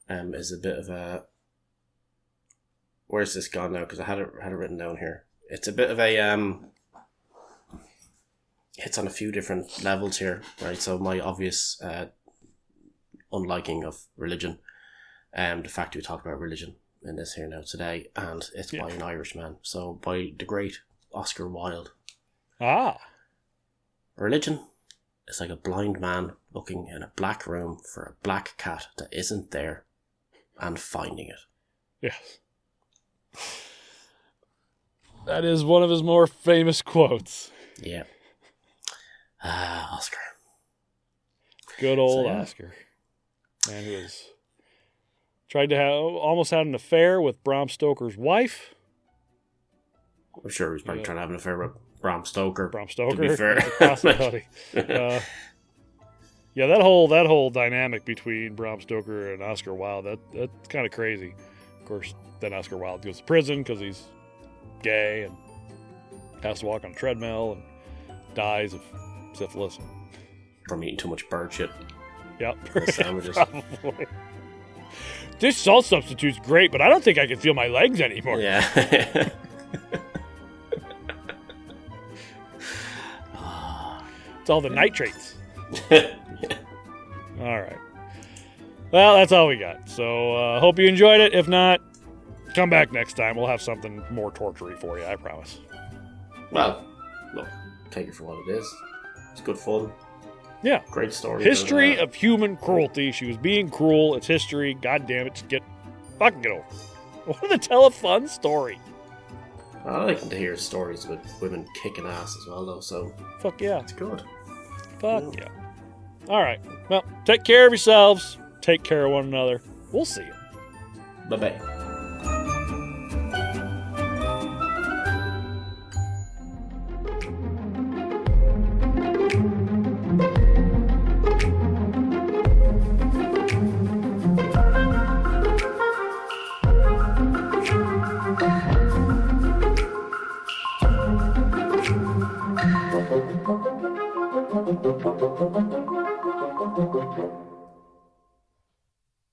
is a bit of a... Where's this gone now? Because I had it written down here. It's a bit of a... Hits on a few different levels here, right? So my obvious unliking of religion. The fact we talk about religion in this here now today, and it's by an Irishman. So by the great Oscar Wilde. Religion is like a blind man looking in a black room for a black cat that isn't there and finding it. Yes. That is one of his more famous quotes. Yeah. Oscar. Good old Oscar. Man who was... tried to almost had an affair with Bram Stoker's wife. I'm sure he was probably trying to have an affair with Bram Stoker. To be fair. That whole dynamic between Bram Stoker and Oscar Wilde, that's kind of crazy. Of course, then Oscar Wilde goes to prison because he's gay and has to walk on a treadmill and dies of syphilis. From eating too much bird shit. Yep. Sandwiches. Probably. This salt substitute's great, but I don't think I can feel my legs anymore. Yeah. It's all the nitrates. Yeah. All right. Well, that's all we got. So hope you enjoyed it. If not, come back next time. We'll have something more torture-y for you, I promise. Well, look, take it for what it is. It's good fun. Yeah. Great story. History of human cruelty. She was being cruel. It's history. God damn it. Just fucking get over it. What to tell a fun story? I like to hear stories with women kicking ass as well, though, so... Fuck yeah. It's good. Fuck yeah. All right. Well, take care of yourselves. Take care of one another. We'll see you. Bye-bye. Thank you.